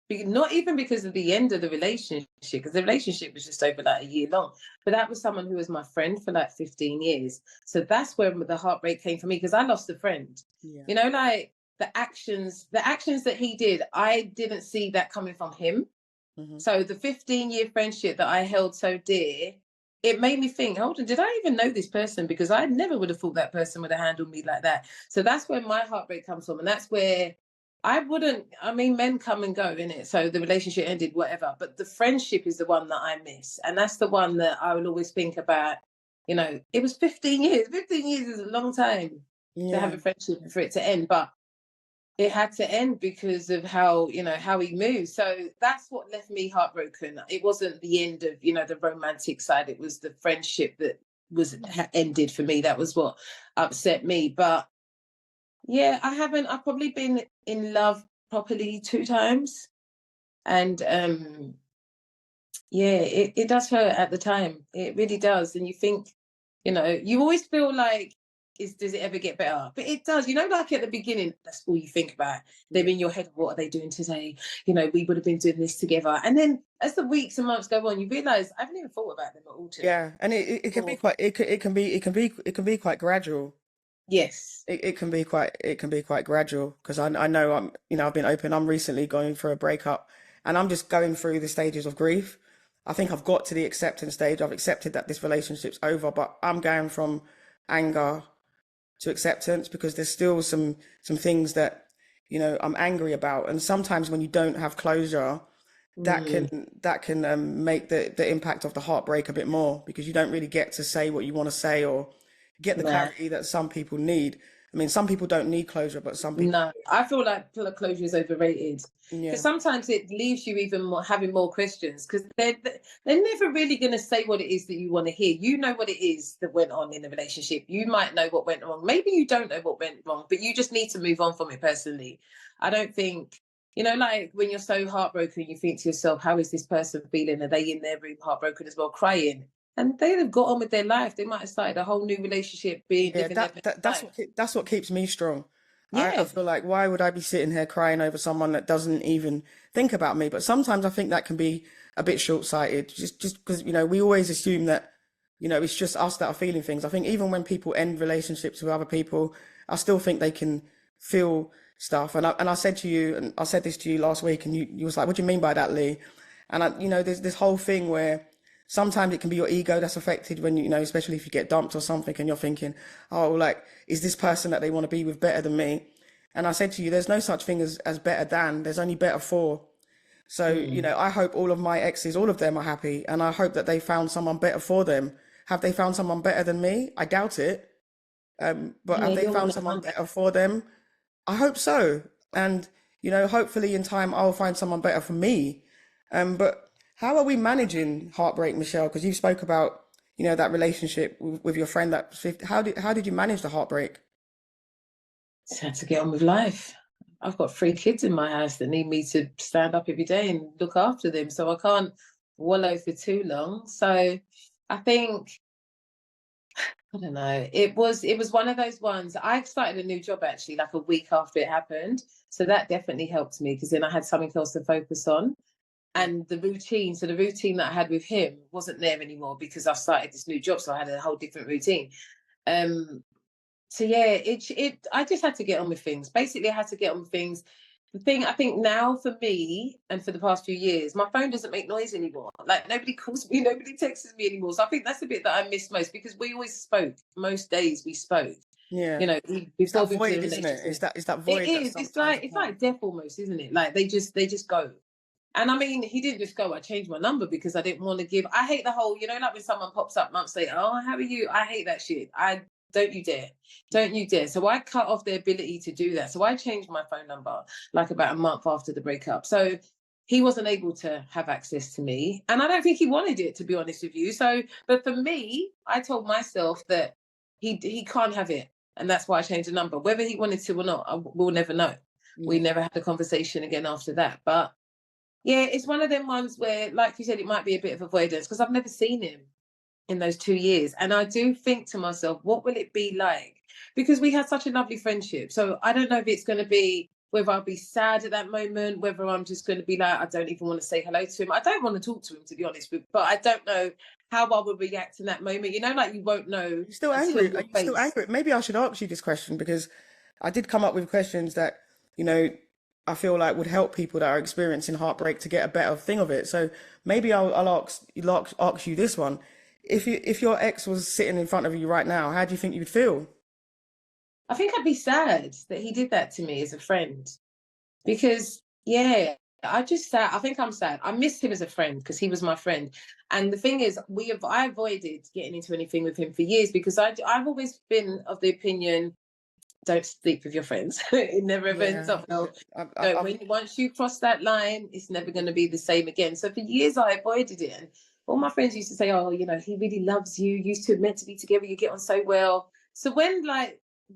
Not even because of the end of the relationship, because the relationship was just over like a year long. But that was someone who was my friend for like 15 years. So that's where the heartbreak came for me because I lost a friend. Yeah. Like the actions that he did, I didn't see that coming from him. Hmm. So the 15-year friendship that I held so dear, it made me think, hold on, did I even know this person? Because I never would have thought that person would have handled me like that. So that's where my heartbreak comes from. And that's where I wouldn't, I mean, men come and go in it. So the relationship ended, whatever. But the friendship is the one that I miss. And that's the one that I will always think about. It was 15 years. 15 years is a long time to have Yeah. a friendship and for it to end. But it had to end because of how he moved. So that's what left me heartbroken. It wasn't the end of the romantic side. It was the friendship that ended for me. That was what upset me. But yeah, I've probably been in love properly 2 times, and yeah, it does hurt at the time. It really does. And you think, you always feel like, does it ever get better? But it does. Like at the beginning, that's all you think about. They're Yeah. in your head. What are they doing today? We would have been doing this together. And then as the weeks and months go on, you realize I haven't even thought about them at all today. Yeah. And it can be Or quite it can be quite gradual. yes, It can be quite gradual because I know I've been open. I'm recently going through a breakup and I'm just going through the stages of grief. I think I've got to the acceptance stage. I've accepted that this relationship's over, but I'm going from anger to acceptance because there's still some things that I'm angry about. And sometimes when you don't have closure, Mm, that can make the impact of the heartbreak a bit more, because you don't really get to say what you want to say or get the nah. clarity that some people need. I mean, some people don't need closure, but some people, No, I feel like closure is overrated because yeah, sometimes it leaves you even more having more questions because they're never really going to say what it is that you want to hear. You know what it is that went on in the relationship. You might know what went wrong. Maybe you don't know what went wrong, but you just need to move on from it personally. I don't think, like when you're so heartbroken, you think to yourself, how is this person feeling? Are they in their room heartbroken as well, crying? And they'd have got on with their life. They might have started a whole new relationship, being yeah, living their best that's life. that's what keeps me strong. I Yeah. feel like, why would I be sitting here crying over someone that doesn't even think about me? But sometimes I think that can be a bit short-sighted, just because, we always assume that, it's just us that are feeling things. I think even when people end relationships with other people, I still think they can feel stuff. And I said to you, and I said this to you last week, and you was like, what do you mean by that, Lee? And there's this whole thing where sometimes it can be your ego that's affected when especially if you get dumped or something, and you're thinking, oh, like, is this person that they want to be with better than me? And I said to you, there's no such thing as better than, there's only better for. So, Mm. I hope all of my exes, all of them are happy, and I hope that they found someone better for them. Have they found someone better than me? I doubt it. But Yeah, have they you're found gonna someone want that. better for them? I hope so. And, hopefully in time I'll find someone better for me. But how are we managing heartbreak, Michelle? Because you spoke about, that relationship with your friend that 50, how did you manage the heartbreak? Just had to get on with life. I've got 3 kids in my house that need me to stand up every day and look after them, so I can't wallow for too long. So I think I don't know. It was one of those ones. I started a new job actually like a week after it happened, so that definitely helped me because then I had something else to focus on. Yeah. And the routine, so the routine that I had with him wasn't there anymore because I started this new job, so I had a whole different routine. Um, so yeah, it I just had to get on with things. Basically, I had to get on with things. The thing I think now for me and for the past few years, my phone doesn't make noise anymore. Like nobody calls me, nobody texts me anymore. So I think that's the bit that I miss most because we always spoke. Most days we spoke. Yeah. It's Before that we was in a void, isn't it? It's relationship. that It void that is. It's sometimes like you it's can't. like death almost, isn't it? Like they just go. And I mean, he didn't just go. I changed my number because I didn't want to give. I hate the whole, like when someone pops up months later, oh, how are you? I hate that shit. I don't you dare. Don't you dare. So I cut off the ability to do that. So I changed my phone number like about a month after the breakup. So he wasn't able to have access to me. And I don't think he wanted it, to be honest with you. So, but for me, I told myself that he can't have it. And that's why I changed the number. Whether he wanted to or not, we'll never know. We Yeah. never had a conversation again after that. But yeah, it's one of them ones where, like you said, it might be a bit of avoidance because I've never seen him in those 2 years. And I do think to myself, what will it be like? Because we had such a lovely friendship. So I don't know if it's going to be whether I'll be sad at that moment, whether I'm just going to be like, I don't even want to say hello to him. I don't want to talk to him, to be honest with, but I don't know how I would react in that moment. Like you won't know You're still until angry? Are your you still face. angry? Maybe I should ask you this question, because I did come up with questions that, you know, I feel like would help people that are experiencing heartbreak to get a better thing of it. So maybe I'll ask you this one. If your ex was sitting in front of you right now, how do you think you'd feel? I think I'd be sad that he did that to me as a friend. Because yeah, I think I'm sad. I missed him as a friend because he was my friend. And the thing is, I avoided getting into anything with him for years because I've always been of the opinion, don't sleep with your friends. It never ends Yeah, up yeah. well. I've When once you cross that line, it's never going to be the same again. So for years I avoided it. And all my friends used to say, oh, he really loves you. You two are meant to be together. You get on so well. So when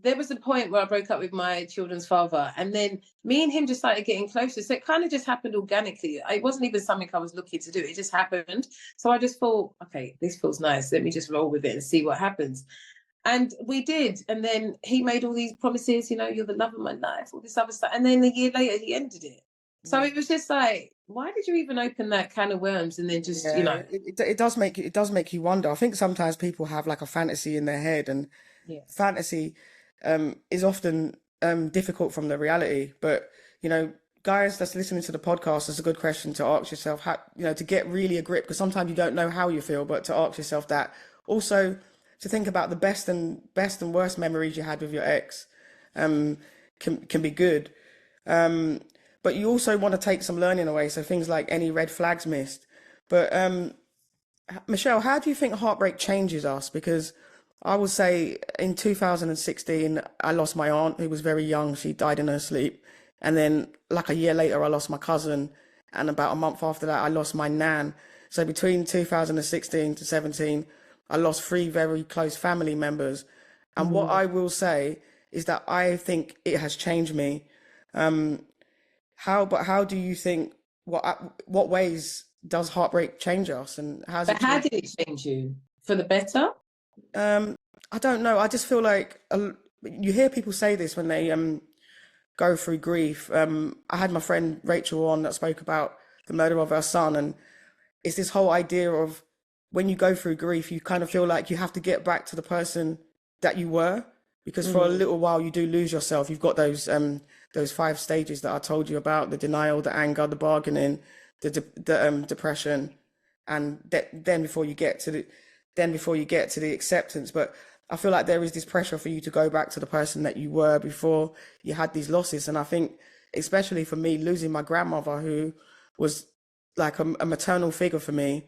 there was a point where I broke up with my children's father, and then me and him just started getting closer. So it kind of just happened organically. It wasn't even something I was looking to do. It just happened. So I just thought, okay, this feels nice. Let me just roll with it and see what happens. And we did. And then he made all these promises, you're the love of my life, all this other stuff. And then a year later, he ended it. So yeah. it was just like, why did you even open that can of worms and then just, Yeah, it does make you wonder. I think sometimes people have like a fantasy in their head, and yes. fantasy is often difficult from the reality. But guys that's listening to the podcast, it's a good question to ask yourself, how, to get really a grip, because sometimes you don't know how you feel, but to ask yourself that. Also, to think about the best and worst memories you had with your ex, can be good. But you also want to take some learning away. So things like any red flags missed. But Michelle, how do you think heartbreak changes us? Because I would say in 2016, I lost my aunt who was very young. She died in her sleep. And then, like a year later, I lost my cousin. And about a month after that, I lost my nan. So between 2016 to 17, I lost three very close family members. And what Mm. I will say is that I think it has changed me. How do you think, what ways does heartbreak change us and how's it But how changed? did it change you? For the better? Um, I don't know. I just feel like you hear people say this when they go through grief. I had my friend Rachel on that spoke about the murder of her son, and it's this whole idea of when you go through grief, you kind of feel like you have to get back to the person that you were, because for a Mm. little while you do lose yourself. You've got those five stages that I told you about: the denial, the anger, the bargaining, the depression, and then before you get to the acceptance. But I feel like there is this pressure for you to go back to the person that you were before you had these losses. And I think, especially for me, losing my grandmother, who was like a maternal figure for me,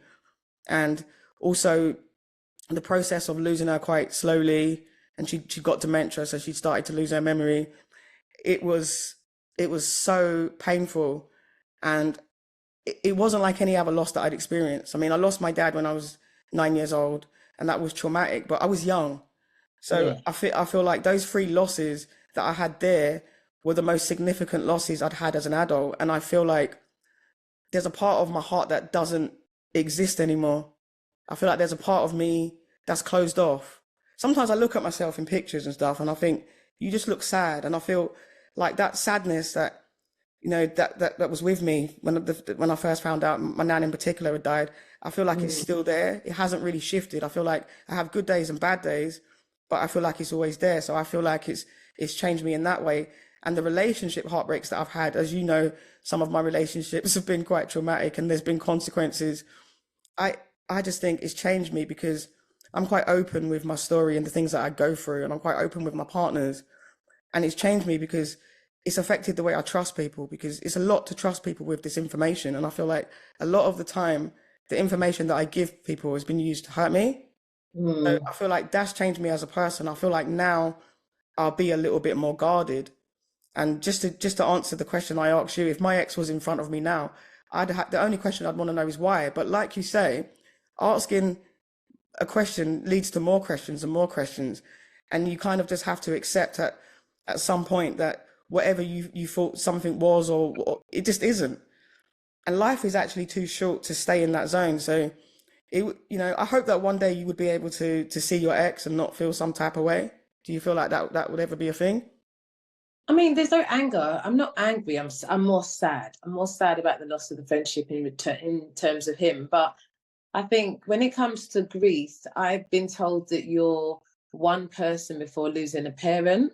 and also the process of losing her quite slowly, and she got dementia, so she started to lose her memory. It was it was so painful, and it wasn't like any other loss that I'd experienced. I mean, I lost my dad when I was 9 years old, and that was traumatic, but I was young. So Yeah. I feel like those three losses that I had there were the most significant losses I'd had as an adult. And I feel like there's a part of my heart that doesn't exist anymore. I feel like there's a part of me that's closed off. Sometimes I look at myself in pictures and stuff and I think, you just look sad. And I feel like that sadness that, that was with me when I first found out my nan in particular had died. I feel like it's Mm. still there. It hasn't really shifted. I feel like I have good days and bad days, but I feel like it's always there. So I feel like it's changed me in that way. And the relationship heartbreaks that I've had, as you know, some of my relationships have been quite traumatic and there's been consequences. I I just think it's changed me because I'm quite open with my story and the things that I go through, and I'm quite open with my partners. And it's changed me because it's affected the way I trust people, because it's a lot to trust people with this information. And I feel like a lot of the time, the information that I give people has been used to hurt me. So Mm. I feel like that's changed me as a person. I feel like now I'll be a little bit more guarded. And just to answer the question I asked you, if my ex was in front of me now, the only question I'd want to know is why. But like you say, asking a question leads to more questions and more questions, and you kind of just have to accept at some point that whatever you thought something was, or it just isn't. And life is actually too short to stay in that zone. So I hope that one day you would be able to see your ex and not feel some type of way. Do you feel like that would ever be a thing? I mean, there's no anger. I'm not angry. I'm more sad. I'm more sad about the loss of the friendship in terms of him. But I think when it comes to grief, I've been told that you're one person before losing a parent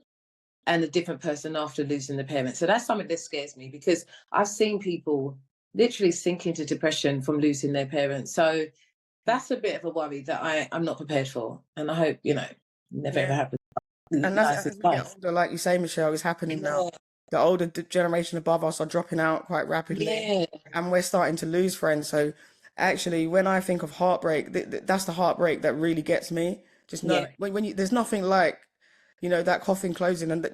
and a different person after losing the parent. So that's something that scares me, because I've seen people literally sink into depression from losing their parents. So that's a bit of a worry that I'm not prepared for. And I hope, never ever Yeah. happens. And Life is as we get life. older, like you say, Michelle, it's happening now. Yeah. The older generation above us are dropping out quite rapidly, Yeah. and we're starting to lose friends. So, actually, when I think of heartbreak, that's the heartbreak that really gets me. Just know Yeah. when there's nothing like, that coffin closing and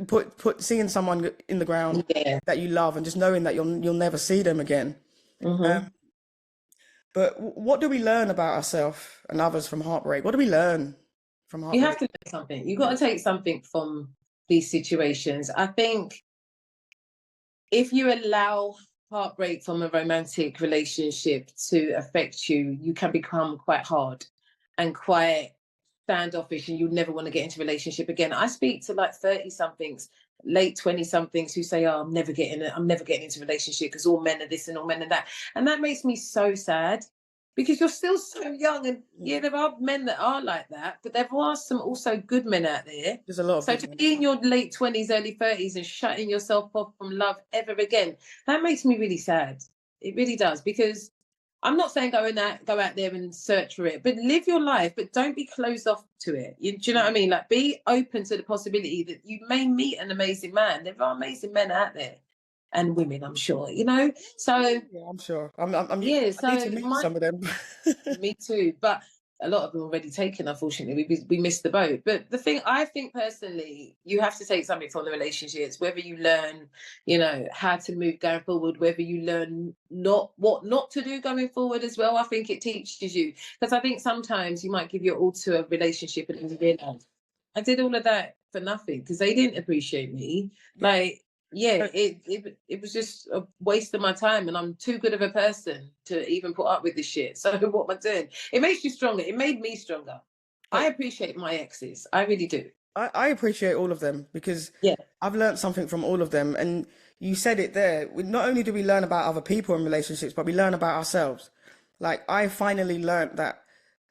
seeing someone in the ground Yeah. that you love, and just knowing that you'll never see them again. Hmm. But what do we learn about ourselves and others from heartbreak? What do we learn from You have heartbreak? to do something. You've got to take something from these situations. I think if you allow heartbreak from a romantic relationship to affect you, you can become quite hard and quite standoffish, and you never want to get into a relationship again. I speak to like 30 somethings, late 20 somethings who say, "Oh, I'm never getting into a relationship because all men are this and all men are that." And that makes me so sad, because you're still so young, and yeah, Mm. there are men that are like that, but there are some also good men out there. There's a lot of So good to men. be in your late 20s, early 30s and shutting yourself off from love ever again, that makes me really sad. It really does, because I'm not saying go out there and search for it, but live your life, but don't be closed off to it. Do you know what I mean? Like, be open to the possibility that you may meet an amazing man. There are amazing men out there. and women, I'm sure, you know. So Yeah, I'm sure. yeah, I need to so meet my some of them. me too, but a lot of them already taken. Unfortunately, we missed the boat. But the thing I think personally, you have to take something from the relationships. Whether you learn, you know, how to move going forward, whether you learn not what not to do going forward as well. I think it teaches you, because I think sometimes you might give your all to a relationship and then you realize I did all of that for nothing because they didn't appreciate me. Yeah. Like, yeah, it was just a waste of my time, and I'm too good of a person to even put up with this shit. So what am I doing? It makes you stronger. It made me stronger. I But appreciate my exes. I really do. I appreciate all of them because Yeah. I've learned something from all of them. And you said it there. Not only do we learn about other people in relationships, but we learn about ourselves. Like I finally learned that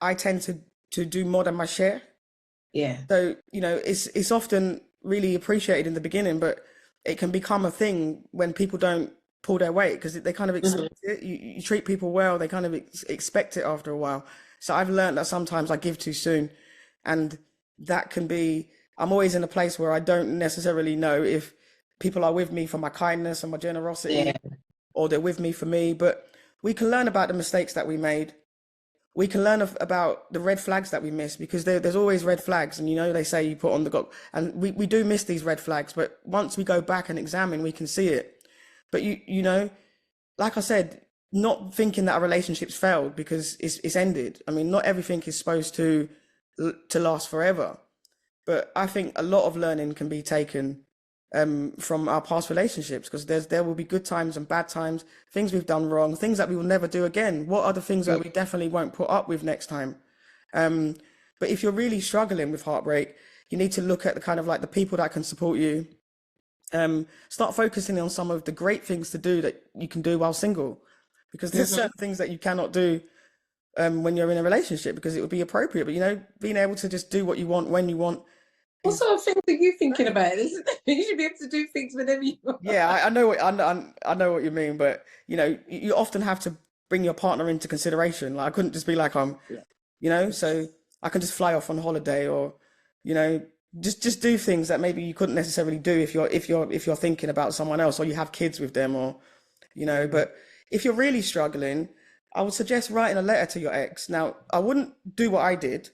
I tend to do more than my share. Yeah. So, it's often really appreciated in the beginning, but it can become a thing when people don't pull their weight because they kind of Mhm. expect it. You treat people well, they kind of expect it after a while. So I've learned that sometimes I give too soon, and that can be, I'm always in a place where I don't necessarily know if people are with me for my kindness and my Yeah. generosity or they're with me for me, but we can learn about the mistakes that we made. We can learn about the red flags that we miss because there's always red flags. And, they say you put on the go, and we do miss these red flags. But once we go back and examine, we can see it. But like I said, not thinking that a relationship's failed because it's ended. I mean, not everything is supposed to last forever. But I think a lot of learning can be taken from our past relationships because there will be good times and bad times, things we've done wrong, things that we will never do again. What are the things that we definitely won't put up with next time? Um, but if you're really struggling with heartbreak, you need to look at the kind of like the people that can support you. Start focusing on some of the great things to do that you can do while single, because there's Mhm. certain things that you cannot do when you're in a relationship because it would be appropriate. But being able to just do what you want when you want What is sort of things are you thinking great. about? You should be able to do things whenever you want. Yeah, I know I know what you mean, but you often have to bring your partner into consideration. Like I couldn't just be like Yeah. so I can just fly off on holiday or you know just do things that maybe you couldn't necessarily do if you're thinking about someone else or you have kids with them or Mm. but if you're really struggling, I would suggest writing a letter to your ex. Now, I wouldn't do what I did.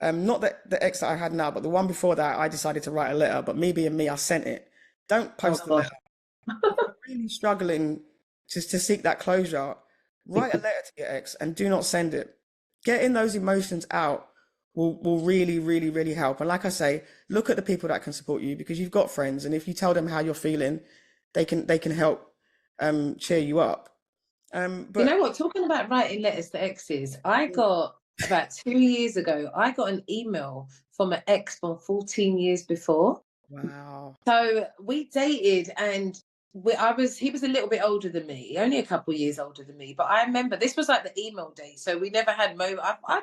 Not that the ex that I had now, but the one before that, I decided to write a letter. But me being me, I sent it. Don't Oh post the gosh. letter. If you're really struggling just to seek that closure, write a letter to your ex and do not send it. Getting those emotions out will really, really, really help. And like I say, look at the people that can support you because you've got friends, and if you tell them how you're feeling, they can help cheer you up. You know But what? Talking about writing letters to exes, I got about 2 years ago, I got an email from an ex from 14 years before. wow, So we dated, and he was a little bit older than me, only a couple of years older than me. But I remember this was like the email days, so we never had mobile. I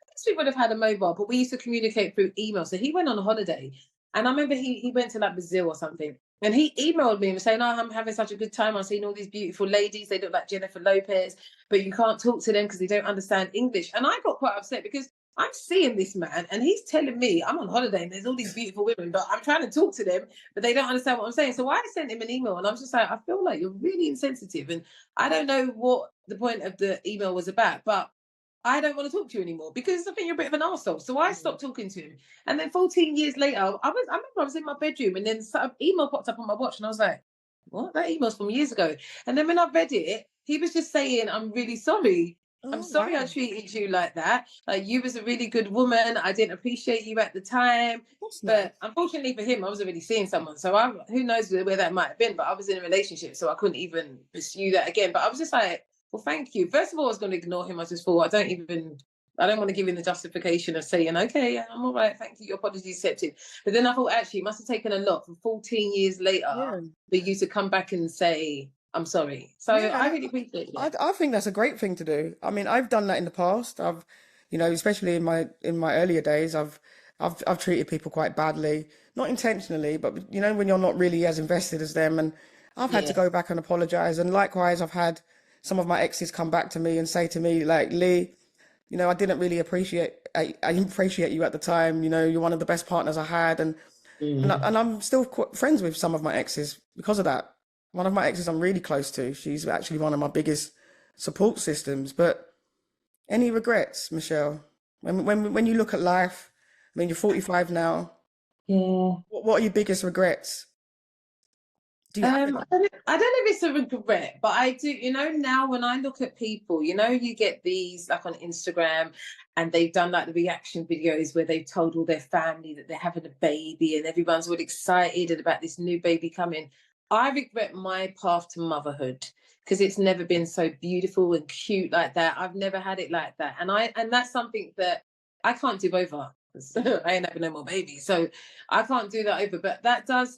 guess we would have had a mobile, but we used to communicate through email. So he went on a holiday, and I remember he went to like Brazil or something, and he emailed me and was saying, "Oh, I'm having such a good time. I'm seeing all these beautiful ladies. They look like Jennifer Lopez, but you can't talk to them because they don't understand English." And I got quite upset because I'm seeing this man and he's telling me I'm on holiday and there's all these beautiful women, but I'm trying to talk to them, but they don't understand what I'm saying. So I sent him an email and I was just like, I feel like you're really insensitive. And I don't know what the point of the email was about, but I don't want to talk to you anymore because I think you're a bit of an arsehole. So I yeah, stopped talking to him. And then 14 years later, I remember I was in my bedroom and then some email popped up on my watch and I was like, what? That email's from years ago. And then when I read it, he was just saying, I'm really sorry. I'm oh sorry I wow, treated you like that. Like you was a really good woman. I didn't appreciate you at the time. that's But nice. unfortunately for him, I was already seeing someone. So who knows where that might have been. But I was in a relationship, so I couldn't even pursue that again. But I was just like, well, thank you. First of all, I was going to ignore him. I just thought, I don't want to give him the justification of saying, okay, yeah, I'm all right. Thank you. Your apology accepted. But then I thought, actually, it must have taken a lot for 14 years later Yeah, for you to come back and say, I'm sorry. So yeah, I really appreciate that. I think that's a great thing to do. I mean, I've done that in the past. Especially in my earlier days, I've treated people quite badly, not intentionally, but when you're not really as invested as them, and I've had to Yeah. go back and apologize. And likewise, I've had some of my exes come back to me and say to me, like, Lee, I didn't really I didn't appreciate you at the time. You're one of the best partners I had, and Mm. I'm still friends with some of my exes because of that. One of my exes I'm really close to. She's actually one of my biggest support systems. But any regrets, Michelle? When you look at life, I mean, you're 45 now. Yeah. What are your biggest regrets? Do you have any? I don't know if it's a regret, but I do, now when I look at people, you get these like on Instagram and they've done like the reaction videos where they've told all their family that they're having a baby and everyone's all excited about this new baby coming. I regret my path to motherhood because it's never been so beautiful and cute like that. I've never had it like that. And that's something that I can't do over. I ain't having no more babies. So I can't do that over. But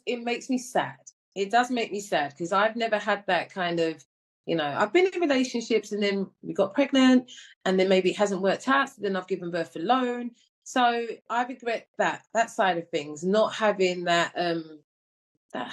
it makes me sad. It does make me sad because I've never had that kind of, I've been in relationships and then we got pregnant and then maybe it hasn't worked out. So then I've given birth alone. So I regret that side of things, not having that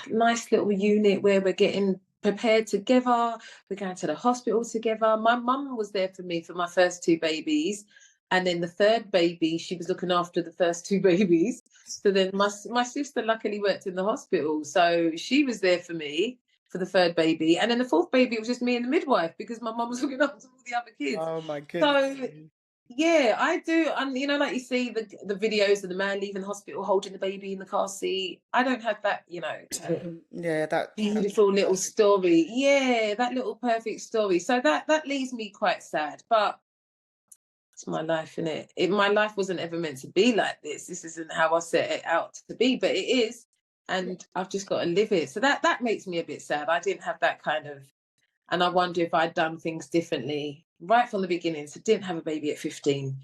nice little unit where we're getting prepared together. We're going to the hospital together. My mum was there for me for my first two babies. And then the third baby, she was looking after the first two babies. So then my sister luckily worked in the hospital. So she was there for me for the third baby. And then the fourth baby, it was just me and the midwife because my mum was looking after all the other kids. Oh my goodness. So yeah, I do. And like you see the videos of the man leaving the hospital holding the baby in the car seat. I don't have that, Yeah, that beautiful little story. Yeah, that little perfect story. So that leaves me quite sad. But it's my life, innit? My life wasn't ever meant to be like this. This isn't how I set it out to be, but it is. And I've just got to live it. So that makes me a bit sad. I didn't have that kind of, and I wonder if I'd done things differently right from the beginning. So didn't have a baby at 15.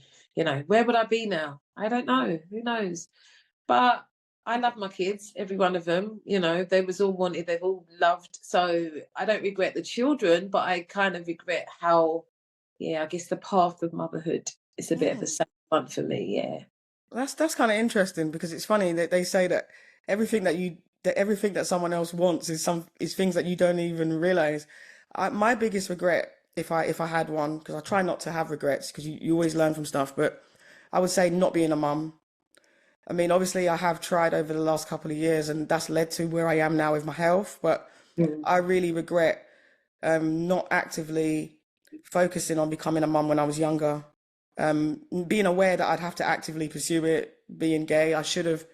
Where would I be now? I don't know. Who knows? But I love my kids, every one of them. They was all wanted, they've all loved. So I don't regret the children, but I kind of regret how, I guess the path of motherhood is a bit of a sad one for me. Yeah. that's kind of interesting because it's funny that they say that everything that someone else wants is things that you don't even realize. My biggest regret, if I had one, because I try not to have regrets because you always learn from stuff, but I would say not being a mum. I mean, obviously, I have tried over the last couple of years, and that's led to where I am now with my health. But Mm. I really regret not actively focusing on becoming a mum when I was younger. Being aware that I'd have to actively pursue it, being gay, I should have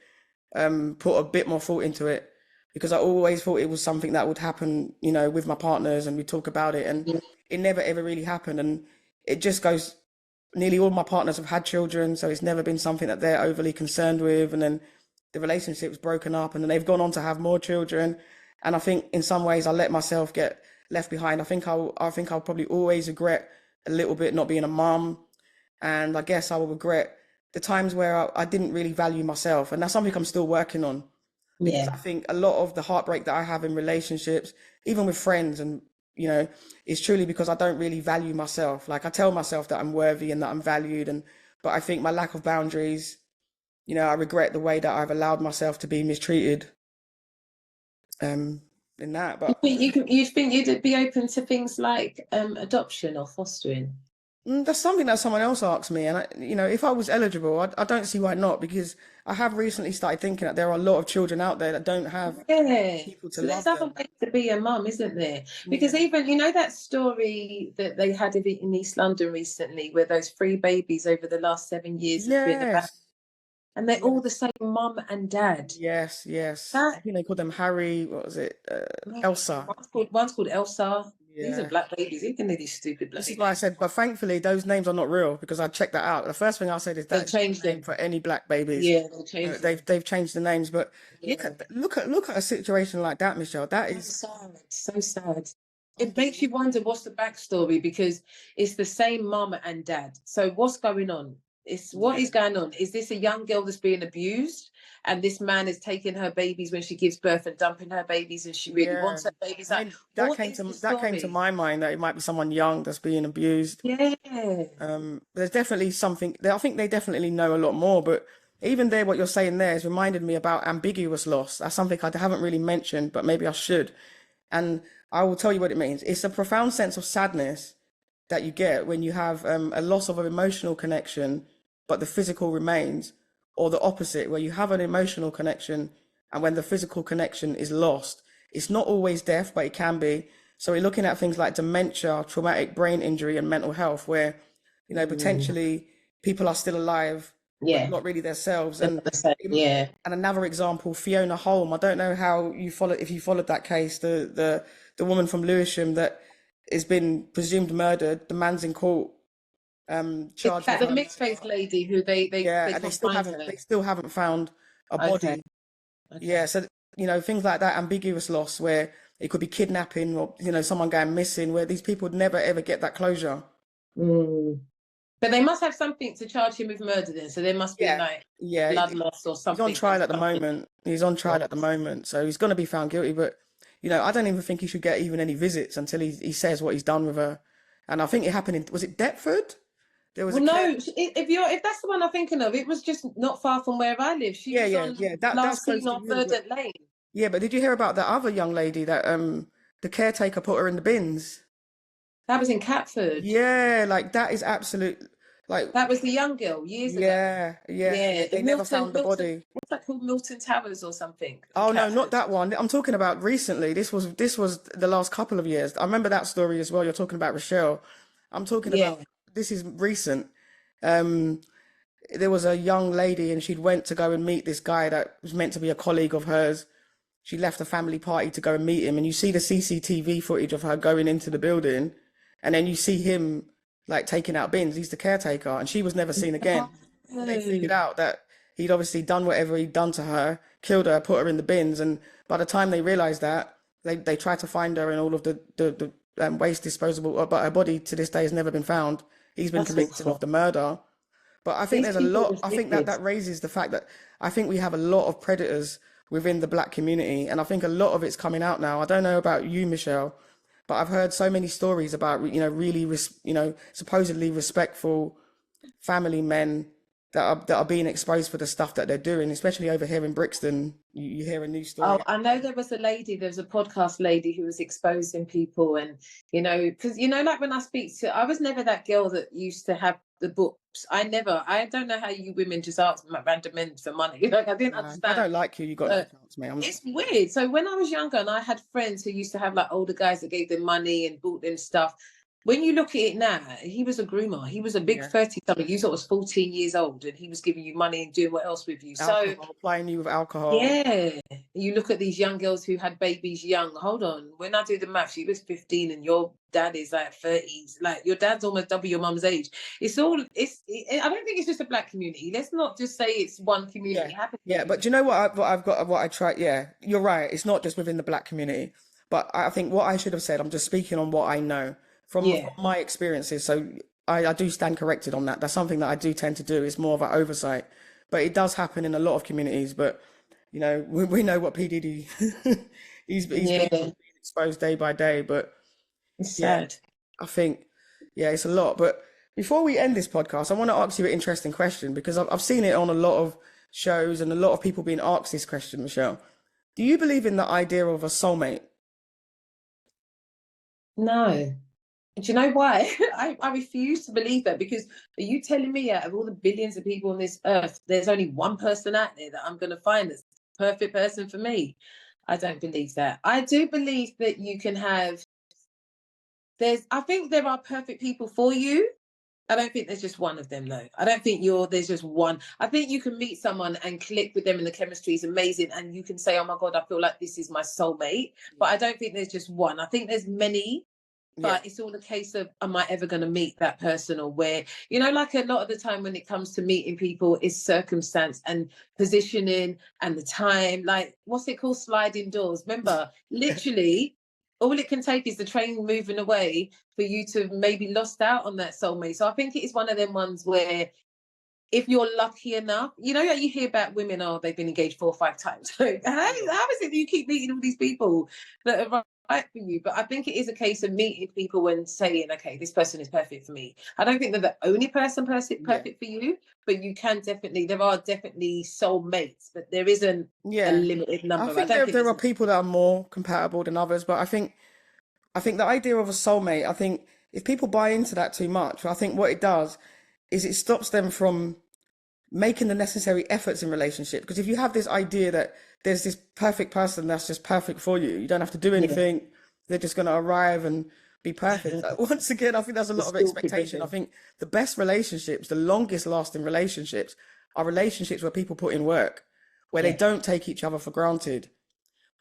put a bit more thought into it because I always thought it was something that would happen, with my partners and we talk about it, and Yeah. it never ever really happened. And it just goes, nearly all my partners have had children, so it's never been something that they're overly concerned with. And then the relationship's broken up, and then they've gone on to have more children. And I think in some ways I let myself get left behind. I think I'll probably always regret a little bit not being a mum, and I guess I will regret the times where I didn't really value myself, and that's something I'm still working on because I Yeah. think a lot of the heartbreak that I have in relationships, even with friends, and is truly because I don't really value myself. Like I tell myself that I'm worthy and that I'm valued, but I think my lack of boundaries, I regret the way that I've allowed myself to be mistreated um in that. You But think you'd be open to things like adoption or fostering? that's something that someone else asked me, and if I was eligible, I don't see why not, because I have recently started thinking that there are a lot of children out there that don't have Yeah. people to So there's love other them. ways to be a mum, isn't there? Because Yeah. even, that story that they had of it in East London recently, where those three babies over the last 7 years have been about, Yes. and they're all Yes. the same mum and dad. Yes. Yes. I That think they called them Harry. What was it? Elsa. one's called Elsa. These are Yeah. black babies. Who can they these stupid black This is why I babies? said, but thankfully those names are not real because I checked that out. The first thing I said is They that is not changed the name them. for any black babies. Yeah, they changed them. They've changed the names, but Yeah. look at a situation like that, Michelle. That So is sad. So sad. It makes you unbelievable. wonder what's the backstory because it's the same mum and dad. So what's going on? What Yeah. is going on? Is this a young girl that's being abused, and this man is taking her babies when she gives birth and dumping her babies, and she really Yeah. wants her babies? I Like, mean, what is the that came to story? my mind that it might be someone young that's being abused. Yeah, There's definitely something. I think they definitely know a lot more. But even there, what you're saying there has reminded me about ambiguous loss. That's something I haven't really mentioned, but maybe I should. And I will tell you what it means. It's a profound sense of sadness that you get when you have a loss of an emotional connection, but the physical remains, or the opposite, where you have an emotional connection and when the physical connection is lost. It's not always death, but it can be. So we're looking at things like dementia, traumatic brain injury, and mental health, where, Mm, potentially people are still alive, but yeah. not really themselves. That's what I said. Yeah. And another example, Fiona Holm. I don't know how you followed, if you followed that case, the woman from Lewisham that has been presumed murdered. The man's in court, Is charged that with the her mixed murder. face lady who Yeah, they and can't find her? they still haven't found a Okay. body. Yeah, Okay. so things like that, ambiguous loss, where it could be kidnapping or someone going missing, where these people would never ever get that closure. Mm. But they must have something to charge him with murder then. So there must be Yeah, like yeah. blood loss or He's on something. trial at the Something. moment. He's on trial at the moment, so he's going to be found guilty. But I don't even think he should get even any visits until he says what he's done with her. And I think it happened in, was it Deptford? There was a Well, care. no. If that's the one I'm thinking of, it was just not far from where I live. She Yeah, was yeah, on yeah. That's last close seen to on you. But Verdant Lane. yeah, but did you hear about that other young lady that the caretaker put her in the bins? That was in Catford. Yeah, like that is absolute, like, That was the young girl years ago. yeah, yeah. And Yeah, the they never Milton, found the Milton, body. what's that called? Milton Towers or something in Oh no, not Catford. that one. I'm talking about recently. This was the last couple of years. I remember that story as well. You're talking about Rochelle. I'm talking about, Yeah. this is recent. Um, there was a young lady and she'd went to go and meet this guy that was meant to be a colleague of hers. She left a family party to go and meet him, and you see the CCTV footage of her going into the building, and then you see him like taking out bins. He's the caretaker, and she was never seen again. And they figured No. out that he'd obviously done whatever he'd done to her, killed her, put her in the bins, and by the time they realized that, they tried to find her in all of the waste disposable, but her body to this day has never been found. He's been That's convicted of awful. the murder. But I think These there's a people are lot, I think that wicked. that raises the fact that I think we have a lot of predators within the black community. And I think a lot of it's coming out now. I don't know about you, Michelle, but I've heard so many stories about, really, supposedly respectful family men that are being exposed for the stuff that they're doing, especially over here in Brixton. You hear a news Oh, story. I know there was a podcast lady who was exposing people, and because like when I speak to, I was never that girl that used to have the books. I don't know how you women just ask random men for money. Like I didn't If I understand. don't like you, you got no But chance, mate. I'm not. it's weird. So when I was younger and I had friends who used to have like older guys that gave them money and bought them stuff, when you look at it now, he was a groomer. He was a big Yeah. 30 something. You thought was 14 years old and he was giving you money and doing what else with you. So Alcohol, plying you with alcohol. yeah, you look at these young girls who had babies young. Hold on, when I do the math, she was 15 and your dad is like 30s. Like your dad's almost double your mum's age. I don't think it's just a black community. Let's not just say it's one community. Yeah, It happens yeah, but everywhere. do you know what I've got? What I try. Yeah, you're right. It's not just within the black community, but I think what I should have said. I'm just speaking on what I know from Yeah. my experiences. So I do stand corrected on that. That's something that I do tend to do. It's more of an oversight, but it does happen in a lot of communities. But we know what P Diddy he's being Yeah, exposed day by day. But it's yeah, sad. I think it's a lot. But before we end this podcast, I want to ask you an interesting question because I've seen it on a lot of shows and a lot of people being asked this question, Michelle. Do you believe in the idea of a soulmate? No. Do you know why? I refuse to believe that because are you telling me out of all the billions of people on this earth, there's only one person out there that I'm going to find that's the perfect person for me? I don't believe that. I do believe that you can have, I think there are perfect people for you. I don't think there's just one of them though. I don't think there's just one. I think you can meet someone and click with them and the chemistry is amazing and you can say, oh my God, I feel like this is my soulmate. But I don't think there's just one. I think there's many, Yeah, but it's all a case of am I ever going to meet that person or where, like a lot of the time when it comes to meeting people is circumstance and positioning and the time, like what's it called, sliding doors. Remember, literally all it can take is the train moving away for you to maybe lost out on that soulmate. So I think it is one of them ones where if you're lucky enough, that you hear about women, they've been engaged 4 or 5 times. So how yeah, is it that you keep meeting all these people that are right for you? But I think it is a case of meeting people and saying, okay, this person is perfect for me. I don't think they're the only person yeah, perfect for you, but there are definitely soulmates, but there isn't a yeah. limited I number. I think don't think there there's are a, people that are more compatible than others, but I think the idea of a soulmate, I think if people buy into that too much, I think what it does is it stops them from making the necessary efforts in relationship. Because if you have this idea that there's this perfect person that's just perfect for you, you don't have to do Yeah. anything, they're just going to arrive and be perfect. Once again, I think there's a The lot of school expectation. I provision. think the best relationships, the longest lasting relationships, are relationships where people put in work, where they Yeah. don't take each other for granted,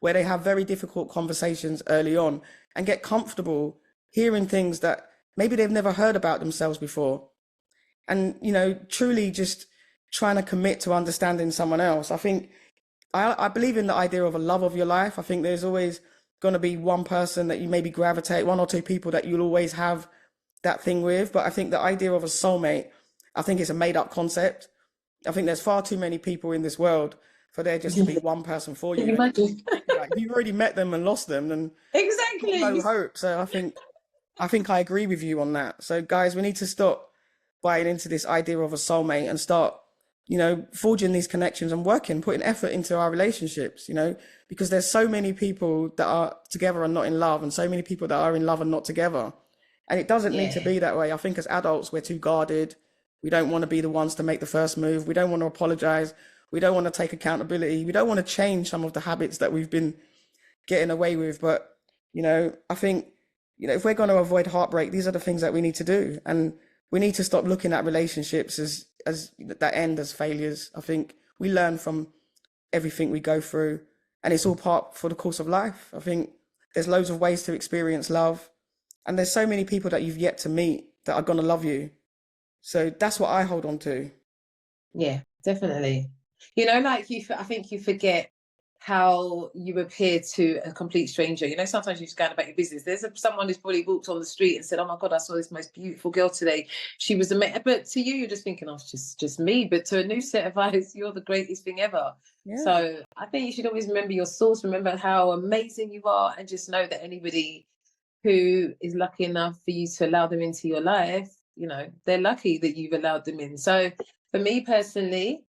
where they have very difficult conversations early on and get comfortable hearing things that maybe they've never heard about themselves before. And, truly just trying to commit to understanding someone else. I think I believe in the idea of a love of your life. I think there's always going to be one person that you maybe gravitate, one or two people that you'll always have that thing with. But I think the idea of a soulmate, I think it's a made up concept. I think there's far too many people in this world for there just to be one person for Can you you. And imagine? like, if you've already met them and lost them, then you've got no Exactly. hope. So I think I agree with you on that. So guys, we need to stop buying into this idea of a soulmate and start, forging these connections and working, putting effort into our relationships, because there's so many people that are together and not in love, and so many people that are in love and not together. And it doesn't need to Yeah. be that way. I think as adults, we're too guarded. We don't want to be the ones to make the first move. We don't want to apologize. We don't want to take accountability. We don't want to change some of the habits that we've been getting away with. But, I think, if we're going to avoid heartbreak, these are the things that we need to do. And we need to stop looking at relationships as that end as failures. I think we learn from everything we go through, and it's all part for the course of life. I think there's loads of ways to experience love, and there's so many people that you've yet to meet that are going to love you. So that's what I hold on to. Yeah, definitely. Like I think you forget how you appear to a complete stranger. Sometimes you just go about your business. There's someone who's probably walked on the street and said, "Oh my God, I saw this most beautiful girl today. She was amazing." But to you, you're just thinking, "Oh, it's just me." But to a new set of eyes, you're the greatest thing ever. Yeah. So I think you should always remember your source, remember how amazing you are, and just know that anybody who is lucky enough for you to allow them into your life, they're lucky that you've allowed them in. So for me personally,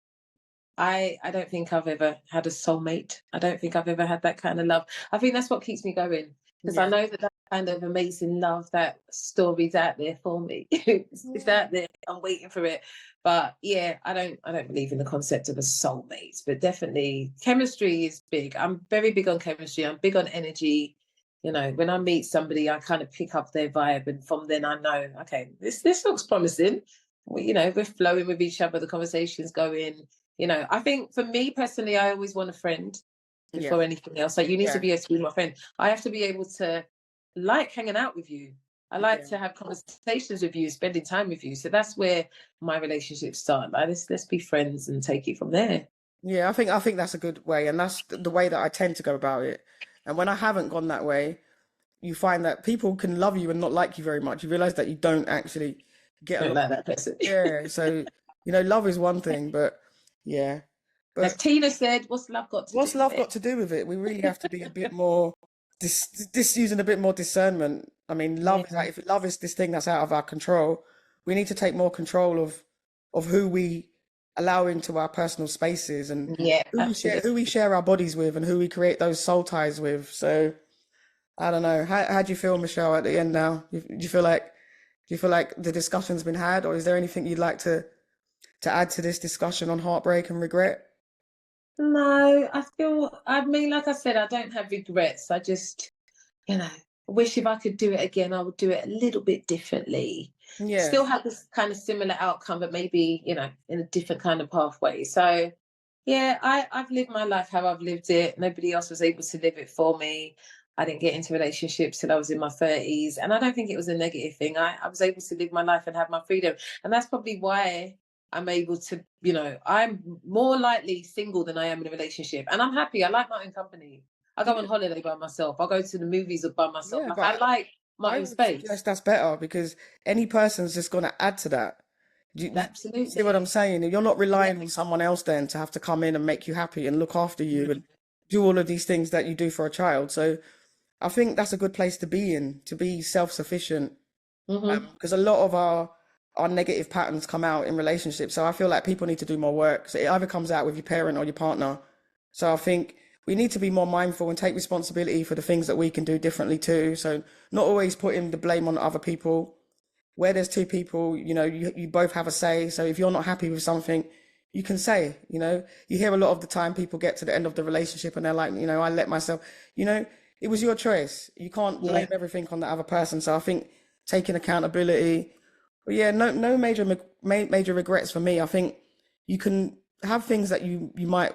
I don't think I've ever had a soulmate. I don't think I've ever had that kind of love. I think that's what keeps me going, because I Yeah. know that kind of amazing love, that story's out there for me. It's Yeah. out there. I'm waiting for it. But yeah, I don't believe in the concept of a soulmate, but definitely chemistry is big. I'm very big on chemistry. I'm big on energy. When I meet somebody, I kind of pick up their vibe, and from then I know, okay, this looks promising. We're flowing with each other. The conversation's going. I think for me personally, I always want a friend Yeah. before anything else. Like, you need to Yeah. be able to be my friend. I have to be able to like hanging out with you. I like Yeah. to have conversations with you, spending time with you. So that's where my relationships start. Like, let's be friends and take it from there. Yeah, I think that's a good way, and that's the way that I tend to go about it. And when I haven't gone that way, you find that people can love you and not like you very much. You realize that you don't actually get Don't along. like that person. Yeah, so love is one thing, but yeah. As But Tina said, what's love got to what's do with love it? got to do with it? We really have to be a bit more using a bit more discernment. I mean, love is Yeah, like, if love is this thing that's out of our control, we need to take more control of who we allow into our personal spaces and yeah, who we absolutely. share our bodies with and who we create those soul ties with. So I don't know. How do you feel, Michelle, at the end now? Do you feel like the discussion's been had, or is there anything you'd like to add to this discussion on heartbreak and regret? No, I mean, like I said, I don't have regrets. I just, wish if I could do it again, I would do it a little bit differently. Yeah, Still have this kind of similar outcome, but maybe, in a different kind of pathway. So, yeah, I've lived my life how I've lived it. Nobody else was able to live it for me. I didn't get into relationships till I was in my 30s. And I don't think it was a negative thing. I was able to live my life and have my freedom. And that's probably why I'm able to, I'm more likely single than I am in a relationship. And I'm happy. I like my own company. I go on yeah, holiday by myself. I go to the movies by myself. yeah. Like, I But like my I own would space. suggest that's better because any person's just going to add to that. Do you see what I'm Absolutely. saying? You're not Yeah. relying on someone else then to have to come in and make you happy and look after you and do all of these things that you do for a child. So I think that's a good place to be in, to be self-sufficient. Hmm. Because a lot of our negative patterns come out in relationships. So I feel like people need to do more work. So it either comes out with your parent or your partner. So I think we need to be more mindful and take responsibility for the things that we can do differently too. So not always putting the blame on other people. Where there's two people, you both have a say. So if you're not happy with something, you can say, you hear a lot of the time people get to the end of the relationship and they're like, I let myself, it was your choice. You can't blame Yeah. everything on the other person. So I think taking accountability, but yeah, no major regrets for me. I think you can have things that you might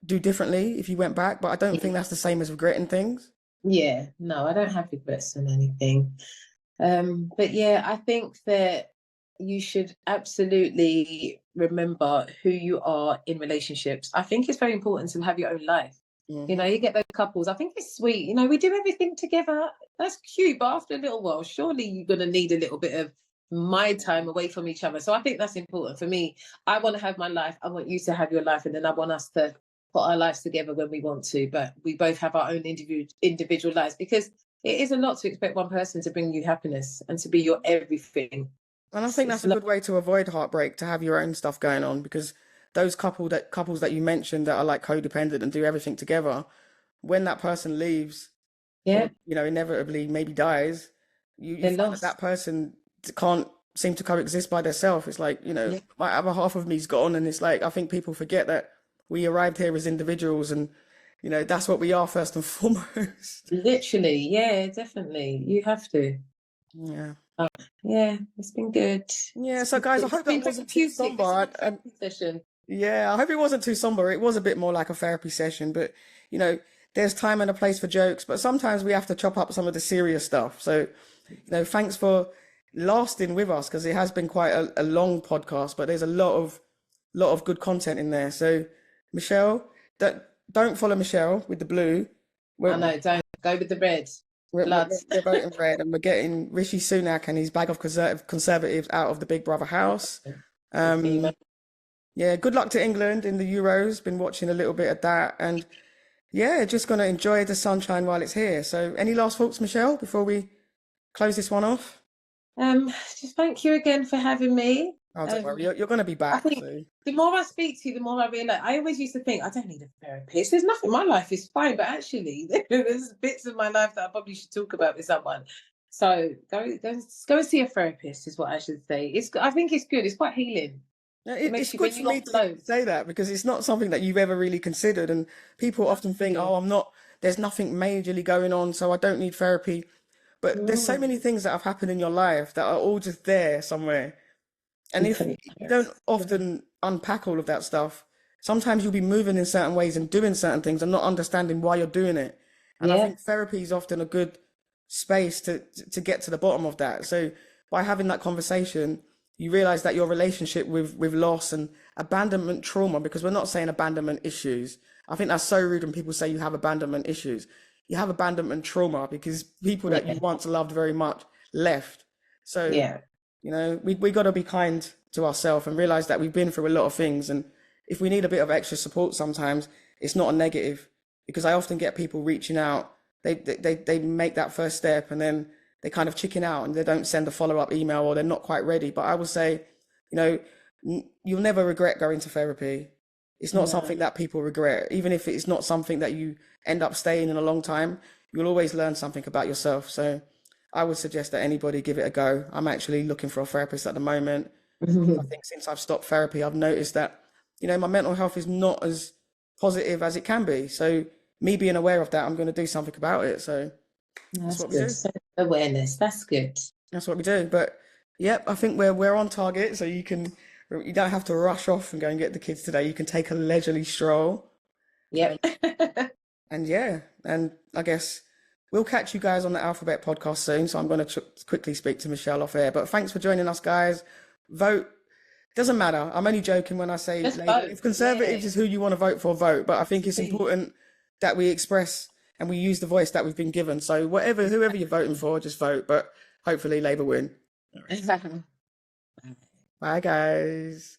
do differently if you went back, but I don't think that's the same as regretting things. Yeah, no, I don't have regrets on anything. But yeah, I think that you should absolutely remember who you are in relationships. I think it's very important to have your own life. Hmm. You get those couples. I think it's sweet. We do everything together. That's cute. But after a little while, surely you're going to need a little bit of my time away from each other. So I think that's important for me. I want to have my life. I want you to have your life. And then I want us to put our lives together when we want to. But we both have our own individual lives, because it is a lot to expect one person to bring you happiness and to be your everything. And I think It's that's a good way to avoid heartbreak, to have your own stuff going on, because those couples that you mentioned that are like codependent and do everything together, when that person leaves or yeah, inevitably maybe dies, you they're find that lost. that person can't seem to coexist by themselves. It's like, Yeah, my other half of me's gone, and it's like I think people forget that we arrived here as individuals, and that's what we are first and foremost. literally. Yeah, definitely. You have to. Yeah. Yeah, it's been good. Yeah, so guys, I It's hope that been wasn't too therapeutic. This is somber. a therapy session. Yeah, I hope it wasn't too somber. It was a bit more like a therapy session, but you know, there's time and a place for jokes, but sometimes we have to chop up some of the serious stuff. So, thanks for lasting with us, because it has been quite a long podcast, but there's a lot of good content in there. So, Michelle, don't follow Michelle with the blue. I We're know, don't go with the red we're, we're, blood. we're voting red, and we're getting Rishi Sunak and his bag of conservatives out of the Big Brother house. Good team. Um, yeah, good luck to England in the Euros. Been watching a little bit of that, and yeah, just gonna enjoy the sunshine while it's here. So, any last thoughts, Michelle, before we close this one off? Just thank you again for having me. Oh, don't Um, worry, you're gonna be I back. think So, the more I speak to you, the more I realize. I always used to think I don't need a therapist. There's nothing. My life is fine, but actually, there's bits of my life that I probably should talk about with someone. So go and see a therapist is what I should say. I think it's good. It's quite healing. yeah, It it's makes you good when for you me to hear you offload. say that, because it's not something that you've ever really considered, and people often think, Exactly. "Oh, I'm not. There's nothing majorly going on, so I don't need therapy." But there's so Mm, many things that have happened in your life that are all just there somewhere. And if complete. you don't often unpack all of that stuff, sometimes you'll be moving in certain ways and doing certain things and not understanding why you're doing it. And I Yeah, think therapy is often a good space to get to the bottom of that. So by having that conversation, you realize that your relationship with loss and abandonment trauma, because we're not saying abandonment issues. I think that's so rude when people say you have abandonment issues. You have abandonment trauma because people that you yeah, once loved very much left. So yeah, we got to be kind to ourselves and realize that we've been through a lot of things. And if we need a bit of extra support sometimes, it's not a negative, because I often get people reaching out. They make that first step and then they kind of chicken out and they don't send a follow-up email, or they're not quite ready. But I will say, you know, you'll never regret going to therapy. It's not no, something that people regret. Even if it's not something that you end up staying in a long time, you'll always learn something about yourself. So I would suggest that anybody give it a go. I'm actually looking for a therapist at the moment, because I think since I've stopped therapy, I've noticed that, my mental health is not as positive as it can be. So me being aware of that, I'm going to do something about it. So that's that's what we good. do. So awareness, that's good. That's what we do. But yep, I think we're on target. So you don't have to rush off and go and get the kids today. You can take a leisurely stroll. Yep. And yeah, and I guess we'll catch you guys on the Alphabet podcast soon. So I'm going to quickly speak to Michelle off air. But thanks for joining us, guys. Vote. Doesn't matter. I'm only joking when I say Just Labour. vote. If Yeah. Conservatives is who you want to vote for, vote. But I think it's Please. important that we express and we use the voice that we've been given. So whoever you're voting for, just vote. But hopefully Labour win. Bye, guys.